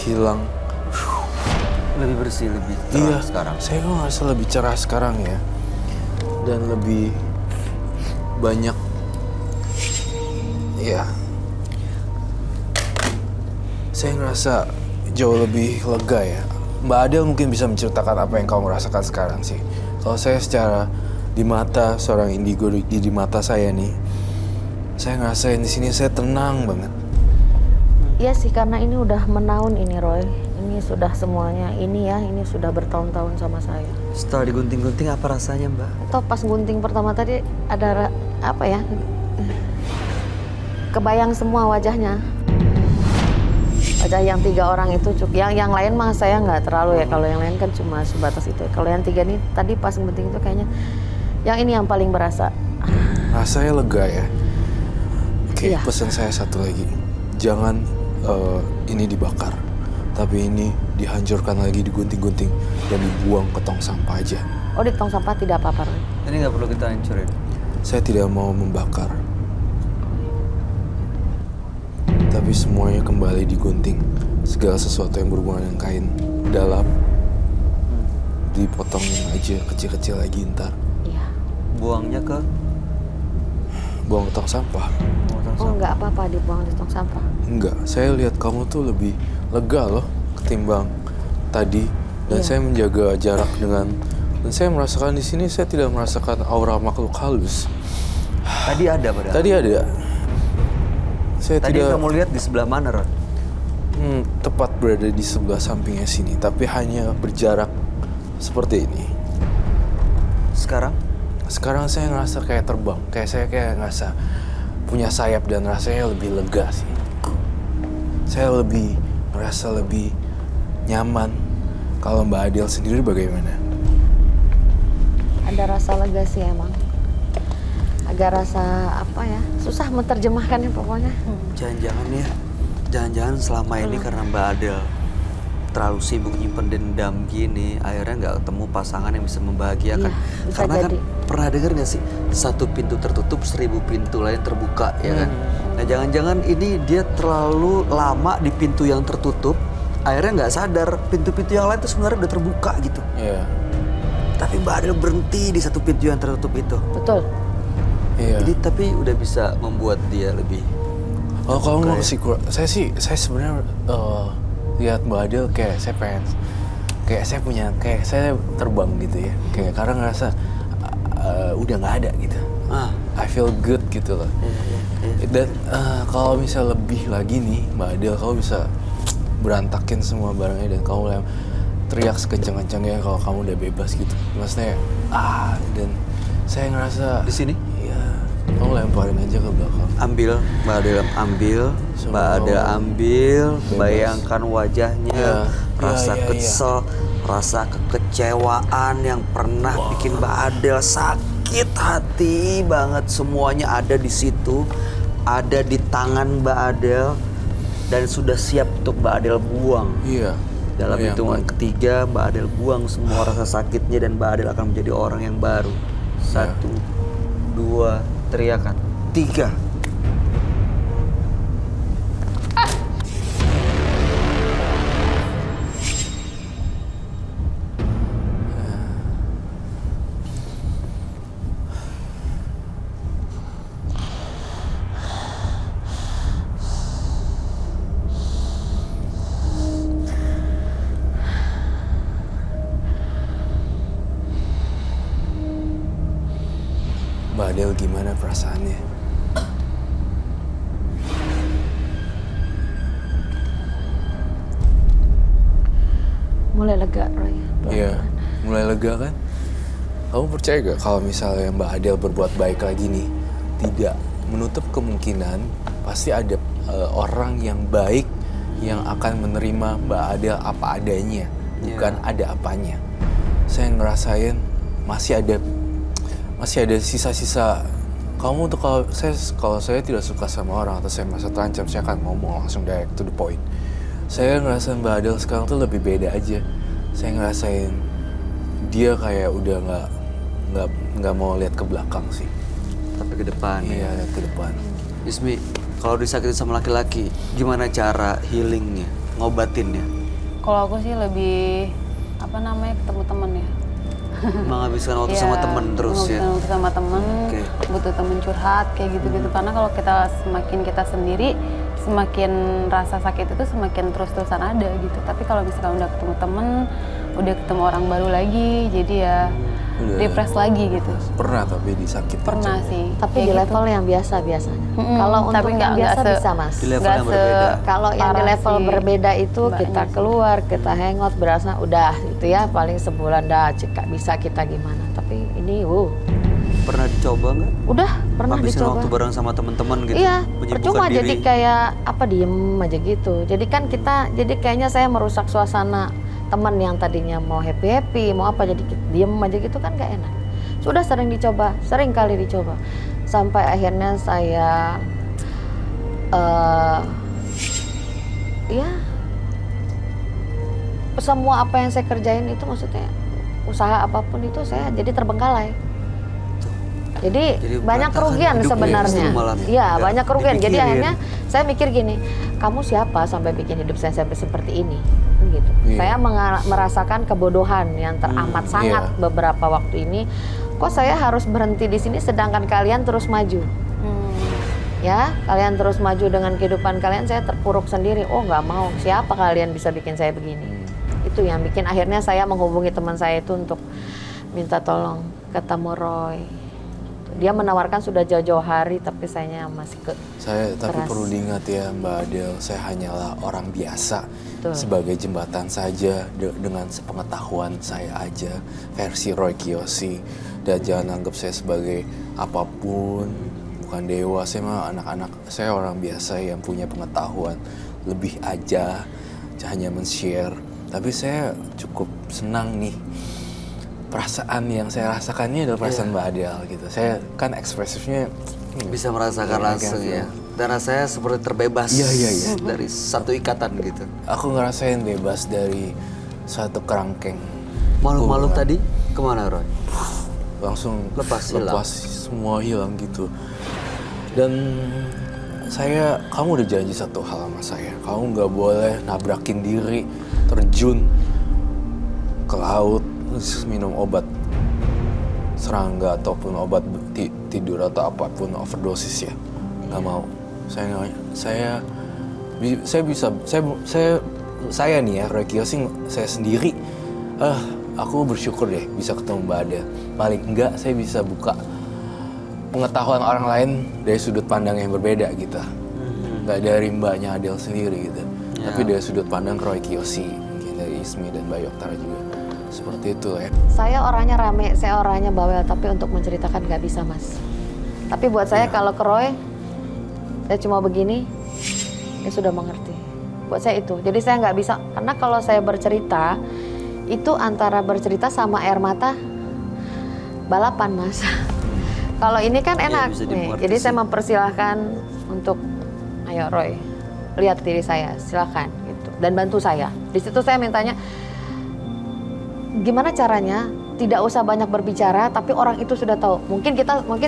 hilang.
Lebih bersih, lebih cerah
Iya,
sekarang.
saya kok ngerasa lebih cerah sekarang ya. Dan lebih banyak, ya. Saya ngerasa jauh lebih lega ya. Mbak Adel mungkin bisa menceritakan apa yang kamu rasakan sekarang sih. Kalau saya secara di mata seorang indigo di mata saya nih, saya ngerasain di sini saya tenang banget.
Iya sih, karena ini udah menahun ini Roy. Ini sudah semuanya, ini sudah bertahun-tahun sama saya.
Setelah digunting-gunting apa rasanya, Mbak?
Atau pas gunting pertama tadi ada apa ya? Kebayang semua wajahnya. Wajah yang 3 orang itu cukup. Yang lain mah saya nggak terlalu ya. Kalau yang lain kan cuma sebatas itu. Kalau yang 3 nih tadi pas gunting itu kayaknya yang ini yang paling berasa.
Rasanya lega ya. Oke,
Iya.
pesan saya satu lagi. Jangan ini dibakar. Tapi ini dihancurkan lagi, digunting-gunting dan dibuang ke tong sampah aja.
Oh, di tong sampah tidak apa-apa Roy.
Ini nggak perlu kita hancurin.
Saya tidak mau membakar. Tapi semuanya kembali digunting. Segala sesuatu yang berhubungan dengan kain dalam dipotongin aja kecil-kecil lagi ntar.
Iya.
Buangnya ke
Buang ke tong sampah.
Oh, nggak apa-apa dibuang di tong sampah.
Enggak, saya lihat kamu tuh lebih lega loh ketimbang tadi. Dan
Iya.
saya menjaga jarak dan saya merasakan di sini saya tidak merasakan aura makhluk halus.
Tadi ada padahal.
Tadi ada. Saya
Tadi
tidak
kamu lihat di sebelah mana, Ron?
tepat berada di sebelah sampingnya sini, tapi hanya berjarak seperti ini.
Sekarang?
Sekarang saya ngerasa kayak terbang, saya kayak ngerasa punya sayap dan rasanya lebih lega sih. Saya ngerasa lebih nyaman. Kalau Mbak Adel sendiri bagaimana?
Ada rasa lega sih emang. Agak rasa apa ya? Susah menerjemahkannya pokoknya.
Jangan-jangan selama ini karena Mbak Adel terlalu sibuk nyimpen dendam gini, akhirnya nggak ketemu pasangan yang bisa membahagiakan.
Iya, bisa
Karena
jadi.
kan pernah dengar nggak sih, 1 pintu tertutup 1000 pintu lain terbuka, ya kan? Nah jangan-jangan ini dia terlalu lama di pintu yang tertutup, akhirnya nggak sadar pintu-pintu yang lain tuh sebenarnya udah terbuka gitu.
Iya.
Tapi Mbak Adel berhenti di 1 pintu yang tertutup itu.
Betul.
Iya.
Jadi tapi udah bisa membuat dia lebih.
Oh, kalau mau
Kayak-
sih saya sebenarnya lihat Mbak Adel kayak saya pengen, kayak saya terbang gitu ya, kayak karena ngerasa udah nggak ada gitu. I feel good gitu loh. Dan kalau misal lebih lagi nih Mbak Adel, kamu bisa berantakin semua barangnya dan kamu teriak sekencang-kencangnya kalau kamu udah bebas gitu. Maksudnya dan saya ngerasa
Di sini?
iya, kamu lemparin aja ke belakang.
Ambil, Mbak Adel ambil, Mbak Adel ambil,
Bebas.
bayangkan wajahnya,
Iya,
rasa
iya,
kesel, rasa kekecewaan yang pernah bikin Mbak Adel sakit hati banget, semuanya ada di situ, ada di tangan Mbak Adel dan sudah siap untuk Mbak Adel buang.
Iya.
Dalam
Bayangkan.
hitungan ketiga, Mbak Adel buang semua rasa sakitnya dan Mbak Adel akan menjadi orang yang baru. 1, 2, teriakan. 3.
Mbak Adel gimana perasaannya?
Mulai lega Roy.
Iya, mulai lega kan? Kamu percaya gak kalau misalnya Mbak Adel berbuat baik lagi nih, tidak menutup kemungkinan pasti ada orang yang baik yang akan menerima Mbak Adele apa adanya, bukan ada apanya. Saya ngerasain masih ada sisa-sisa. Kamu tuh kalau saya tidak suka sama orang atau saya merasa terancam, saya akan ngomong langsung direct to the point. Saya ngerasain Mbak Adele sekarang tuh lebih beda aja. Saya ngerasain dia kayak udah nggak mau lihat ke belakang sih.
Tapi ke depan.
Iya, lihat ke depan.
Ismi, kalau disakitin sama laki-laki, gimana cara healingnya, ngobatinnya?
Kalau aku sih lebih ketemu temen ya.
Menghabiskan waktu sama temen terus ya?
Menghabiskan waktu sama temen,
Oke.
butuh temen curhat kayak gitu-gitu. Karena kalau semakin kita sendiri, semakin rasa sakit itu semakin terus-terusan ada gitu. Tapi kalau misalkan udah ketemu temen, udah ketemu orang baru lagi, jadi ya refresh lagi gitu.
Pernah tapi disakitin.
Pernah sih.
Tapi
kayak
di
gitu.
level yang biasa biasanya.
Mm-mm,
Kalau
tapi
untuk
nggak
yang biasa
se-
bisa Mas.
Di level
Nggak
yang berbeda.
Kalau yang di
parah
level
sih
berbeda itu
mbaknya
kita
sih.
keluar, kita hangout, berasa udah gitu ya, paling sebulan dah cek bisa kita gimana. Tapi ini
Pernah dicoba nggak?
udah pernah
Habisin
dicoba.
waktu bareng sama teman-teman gitu?
Iya,
menyibukkan
percuma
diri.
jadi kayak diem aja gitu. Jadi kan jadi kayaknya saya merusak suasana teman yang tadinya mau happy mau apa, jadi diem aja gitu kan gak enak. Sudah sering kali dicoba, sampai akhirnya saya ya semua apa yang saya kerjain itu, maksudnya usaha apapun itu saya jadi terbengkalai. Jadi banyak
berantakan
kerugian
hidupnya
sebenarnya.
justru malah.
Iya,
Ya,
banyak kerugian. Jadi
dipikirin.
akhirnya saya mikir gini, kamu siapa sampai bikin hidup saya sampai seperti ini? Kan gitu.
Iya.
Saya merasakan kebodohan yang teramat sangat
iya.
beberapa waktu ini. Kok saya harus berhenti di sini sedangkan kalian terus maju? Ya, kalian terus maju dengan kehidupan kalian, saya terpuruk sendiri. Oh, nggak mau. Siapa kalian bisa bikin saya begini? Itu yang bikin akhirnya saya menghubungi teman saya itu untuk minta tolong ketemu Roy. Dia menawarkan sudah jauh-jauh hari, tapi sayanya masih
Tapi
keras.
perlu diingat ya Mbak Adele, saya hanyalah orang biasa.
Betul.
Sebagai jembatan saja dengan sepengetahuan saya aja, versi Roy Kiyoshi. Dan jangan anggap saya sebagai apapun, bukan dewa. Saya mah anak-anak, saya orang biasa yang punya pengetahuan lebih aja, hanya men-share. Tapi saya cukup senang nih. Perasaan yang saya rasakan ini adalah perasaan Mbak Adele gitu. Saya kan ekspresifnya
Bisa merasakan
Iya,
langsung
kayak
ya. Dan rasanya seperti terbebas
Iya.
dari satu ikatan gitu.
aku ngerasain bebas dari suatu kerangkeng.
Makhluk-makhluk tadi kemana Roy?
Langsung
Lepas
semua hilang gitu. Dan kamu udah janji satu hal sama saya. Kamu nggak boleh nabrakin diri, terjun ke laut, terus minum obat serangga ataupun obat tidur atau apapun overdosis ya. Nggak mau. Saya nih ya, Roy Kiyoshi, saya sendiri. Aku bersyukur deh bisa ketemu Mbak Adele. Paling enggak saya bisa buka pengetahuan orang lain dari sudut pandang yang berbeda gitu. Nggak dari Mbaknya Adele sendiri gitu. Tapi dari sudut pandang Roy Kiyoshi, mungkin dari Ismi dan Bayu Oktara juga. Seperti itu ya.
Saya orangnya rame, saya orangnya bawel, tapi untuk menceritakan nggak bisa Mas. Tapi buat saya kalau ke Roy, saya cuma begini, dia sudah mengerti. Buat saya itu, jadi saya nggak bisa, karena kalau saya bercerita, itu antara bercerita sama air mata, balapan Mas. Kalau ini kan enak
bisa
nih,
dimengerti
jadi
sih.
saya mempersilahkan untuk, ayo Roy, lihat diri saya, silakan gitu, dan bantu saya. Di situ saya mintanya, gimana caranya tidak usah banyak berbicara tapi orang itu sudah tahu. Mungkin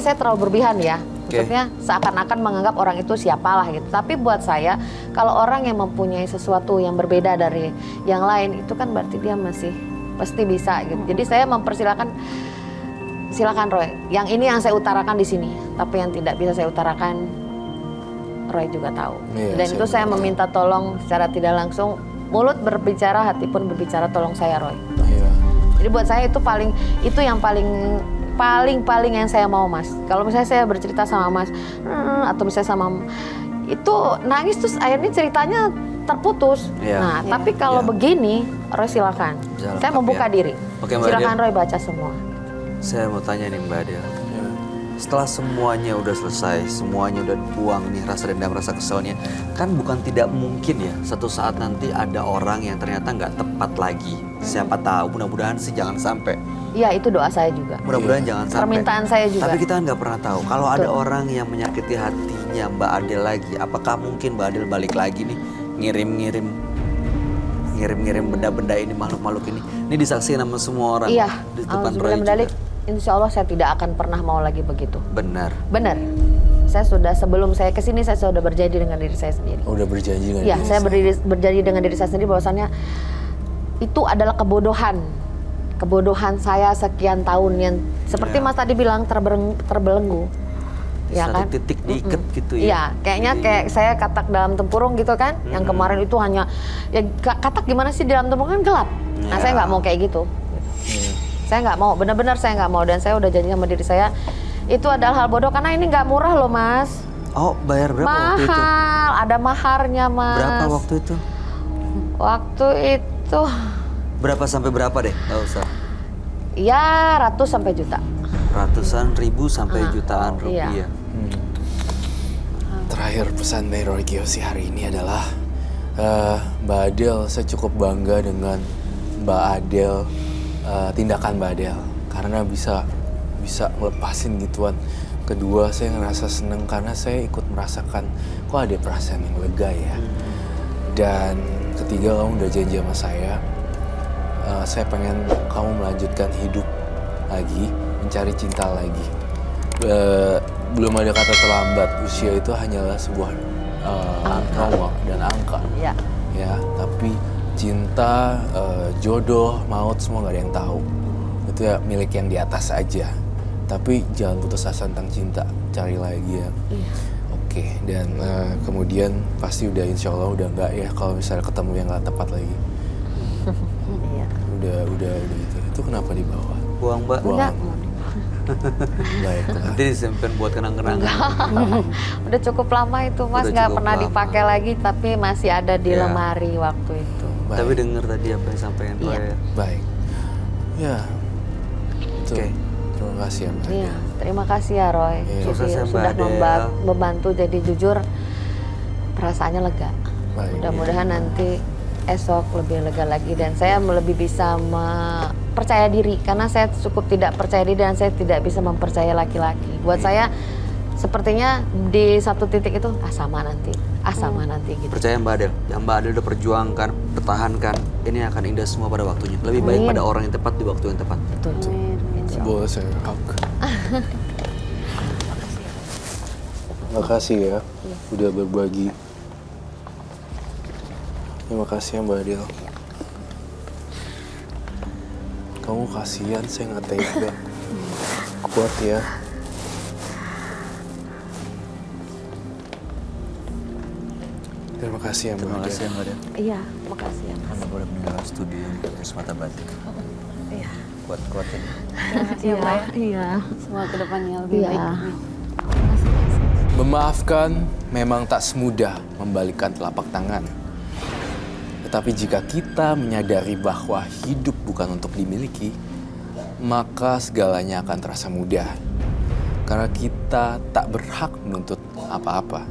saya terlalu berlebihan ya. Maksudnya seakan-akan menganggap orang itu siapalah gitu. Tapi buat saya kalau orang yang mempunyai sesuatu yang berbeda dari yang lain itu kan berarti dia masih pasti bisa gitu. Jadi saya mempersilakan, silakan Roy. Yang ini yang saya utarakan di sini, tapi yang tidak bisa saya utarakan Roy juga tahu.
Iya,
Dan
saya
itu saya
juga tahu.
meminta tolong secara tidak langsung. Mulut berbicara, hati pun berbicara, tolong saya Roy.
Iya.
Jadi buat saya itu yang paling yang saya mau Mas. Kalau misalnya saya bercerita sama Mas, atau misalnya sama itu nangis terus akhirnya ceritanya terputus.
Iya.
Nah, tapi kalau begini, Roy silakan.
Bisa
Saya
lengkap
membuka
ya.
diri.
Oke, Mbak
Silakan
Adele.
Roy baca semua.
Saya mau tanya nih Mbak Adele. setelah semuanya udah selesai, semuanya udah buang nih rasa dendam, rasa keselnya, kan bukan tidak mungkin ya satu saat nanti ada orang yang ternyata nggak tepat lagi. Siapa tahu, mudah-mudahan sih jangan sampai.
Iya, itu doa saya juga.
Mudah-mudahan jangan sampai.
Permintaan saya juga.
Tapi kita kan nggak pernah tahu. Kalau ada
Betul.
orang yang menyakiti hatinya Mbak Adel lagi, apakah mungkin Mbak Adel balik lagi nih ngirim-ngirim benda-benda ini, makhluk-makhluk ini? Ini disaksikan sama semua orang.
Iya,
Di depan Roy
alhamdulillah mendalik.
juga.
Insya Allah saya tidak akan pernah mau lagi begitu.
Benar.
Benar. Saya sudah, sebelum saya kesini, saya sudah berjanji dengan diri saya sendiri.
Udah berjanji dengan
Iya,
diri
saya berjanji dengan diri saya sendiri bahwasannya itu adalah kebodohan. Kebodohan saya sekian tahun yang seperti
Ya.
Mas tadi bilang terbelenggu.
Di
Ya
satu
kan?
titik diikat gitu ya.
Iya, kayaknya kayak saya katak dalam tempurung gitu kan. Yang kemarin itu hanya ya katak gimana sih di dalam tempurung kan gelap. Nah,
Ya.
saya nggak mau kayak gitu. Saya nggak mau, benar-benar saya nggak mau, dan saya udah janji sama diri saya itu adalah hal bodoh karena ini nggak murah loh, Mas.
Oh, bayar berapa waktu itu?
Mahal, ada maharnya, Mas.
Berapa waktu itu?
Waktu itu
Berapa sampai berapa deh? Nggak usah.
ya ratus sampai juta.
Ratusan ribu sampai jutaan
iya.
rupiah.
Terakhir pesan dari Roy Kiyoshi hari ini adalah Mbak Adel, saya cukup bangga dengan Mbak Adel, tindakan Mbak Adel karena bisa ngelepasin gituan. Kedua, saya ngerasa seneng karena saya ikut merasakan kok ada perasaan yang lega ya. Dan ketiga, kamu udah janji sama saya pengen kamu melanjutkan hidup lagi, mencari cinta lagi. Belum ada kata terlambat, usia itu hanyalah sebuah nomor dan angka.
Iya.
Ya, tapi cinta, jodoh, maut semua nggak ada yang tahu. Itu ya milik yang di atas aja. Tapi jangan putus asa tentang cinta, cari lagi ya.
Iya.
Oke, dan kemudian pasti udah insya Allah udah nggak ya kalau misalnya ketemu yang nggak tepat lagi.
Iya.
Udah gitu. Itu kenapa dibawa?
Buang, Mbak.
Buang.
Enggak.
Baiklah.
Nanti disimpan buat kenang-kenangan.
Udah cukup lama itu, Mas,
Udah
nggak
cukup
pernah
lama.
dipakai lagi, tapi masih ada di
Ya.
lemari waktu itu.
Baik.
Tapi denger tadi apa yang sampaikan
Iya.
Roy.
Baik. Ya. Itu.
Oke.
Terima kasih ya Mbak.
Iya, terima kasih ya Roy.
Iya.
Jadi
Sukses ya, Mbak
sudah
Adel.
membantu, jadi jujur perasaannya lega.
Baik.
Mudah-mudahan nanti esok lebih lega lagi dan saya lebih bisa percaya diri karena saya cukup tidak percaya diri dan saya tidak bisa mempercaya laki-laki. Buat saya sepertinya di satu titik itu sama nanti gitu.
Percaya Mbak Adel, yang Mbak Adel udah perjuangkan, pertahankan, ini akan indah semua pada waktunya. Lebih baik
Amin.
pada orang yang tepat di waktu yang tepat.
Betul. Insya Allah.
Boleh saya hug. Makasih ya, udah berbagi. Terima kasih ya Mbak Adel. Kamu kasihan, saya nggak tega. Kuat ya. Terima kasih ya Mbak
Terima
Adel.
kasih Mbak Adel.
Iya, makasih ya Mas.
Anda boleh meninggalkan studio dari Semata Batik.
Iya.
Kuat-kuat ya.
Iya.
Semua kedepannya lebih
Iya.
baik.
Memaafkan memang tak semudah membalikkan telapak tangan. Tetapi jika kita menyadari bahwa hidup bukan untuk dimiliki, maka segalanya akan terasa mudah. Karena kita tak berhak menuntut apa-apa.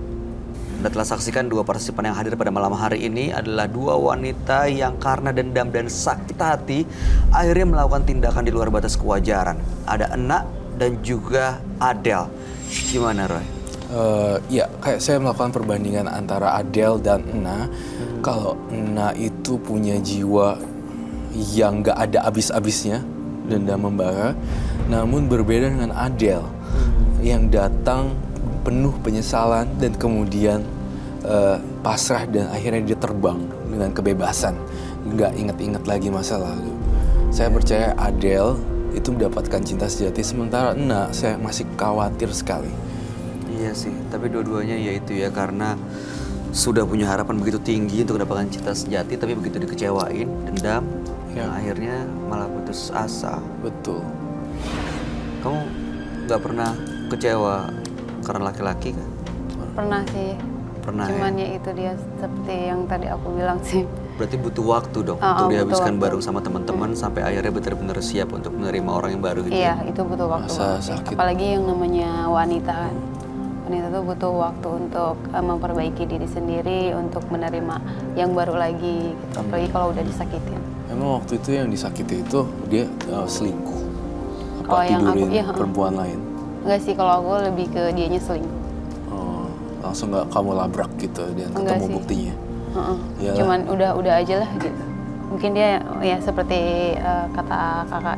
Anda telah saksikan dua partisipan yang hadir pada malam hari ini adalah dua wanita yang karena dendam dan sakit hati akhirnya melakukan tindakan di luar batas kewajaran. Ada Enak dan juga Adel. Gimana Roy?
Ya, kayak saya melakukan perbandingan antara Adel dan Ena. Kalau Ena itu punya jiwa yang gak ada habis-habisnya, dendam membara. Namun berbeda dengan Adel yang datang penuh penyesalan dan kemudian pasrah dan akhirnya dia terbang dengan kebebasan. Gak inget-inget lagi masa lalu. Saya percaya Adel itu mendapatkan cinta sejati, sementara Ena saya masih khawatir sekali.
Iya sih, tapi dua-duanya yaitu ya karena sudah punya harapan begitu tinggi untuk mendapatkan cinta sejati, tapi begitu dikecewain, dendam,
Ya.
akhirnya malah putus asa.
Betul.
Kamu nggak pernah kecewa karena laki-laki kan?
Pernah sih.
Pernah
Cuman
ya?
ya itu dia seperti yang tadi aku bilang sih.
Berarti butuh waktu dong
Ah,
untuk
butuh
dihabiskan
waktu.
bareng sama teman-teman sampai akhirnya benar-benar siap untuk menerima orang yang baru gitu.
Iya,
ya?
itu butuh waktu.
Masa
banget sih.
sakit.
Apalagi yang namanya wanita kan. Wanita tuh butuh waktu untuk memperbaiki diri sendiri, untuk menerima yang baru lagi gitu. Apalagi kalau udah disakitin.
Emang waktu itu yang disakiti itu dia selingkuh? Apa
Kalau yang aku,
tidurin
iya,
perempuan lain?
Enggak sih, kalau aku lebih ke dianya selingkuh.
Oh, langsung nggak kamu labrak gitu dan
Enggak
ketemu
sih.
buktinya?
Heeh.
Iyalah.
Cuman udah aja lah gitu. Mungkin dia ya seperti kata kakak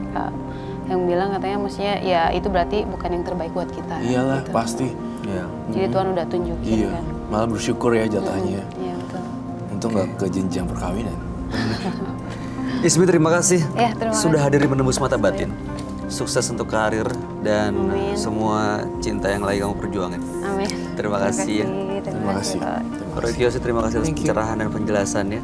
yang bilang, katanya maksudnya ya itu berarti bukan yang terbaik buat kita.
Iyalah,
gitu.
pasti.
Iya.
Jadi Tuhan udah tunjukin
Iya,
kan.
malah bersyukur ya jatahnya.
Iya betul.
Untung nggak ke jenjang perkawinan.
Ismi, terima kasih
Ya, terima
sudah
kasih.
hadir di Menembus Mata Batin. Sukses untuk karir dan
Amin.
semua cinta yang lagi kamu perjuangin.
Amin.
Terima kasih ya.
Terima kasih.
Terima kasih.
Kak.
Roy Kiyoshi, terima kasih atas
Thank you.
pencerahan dan penjelasannya.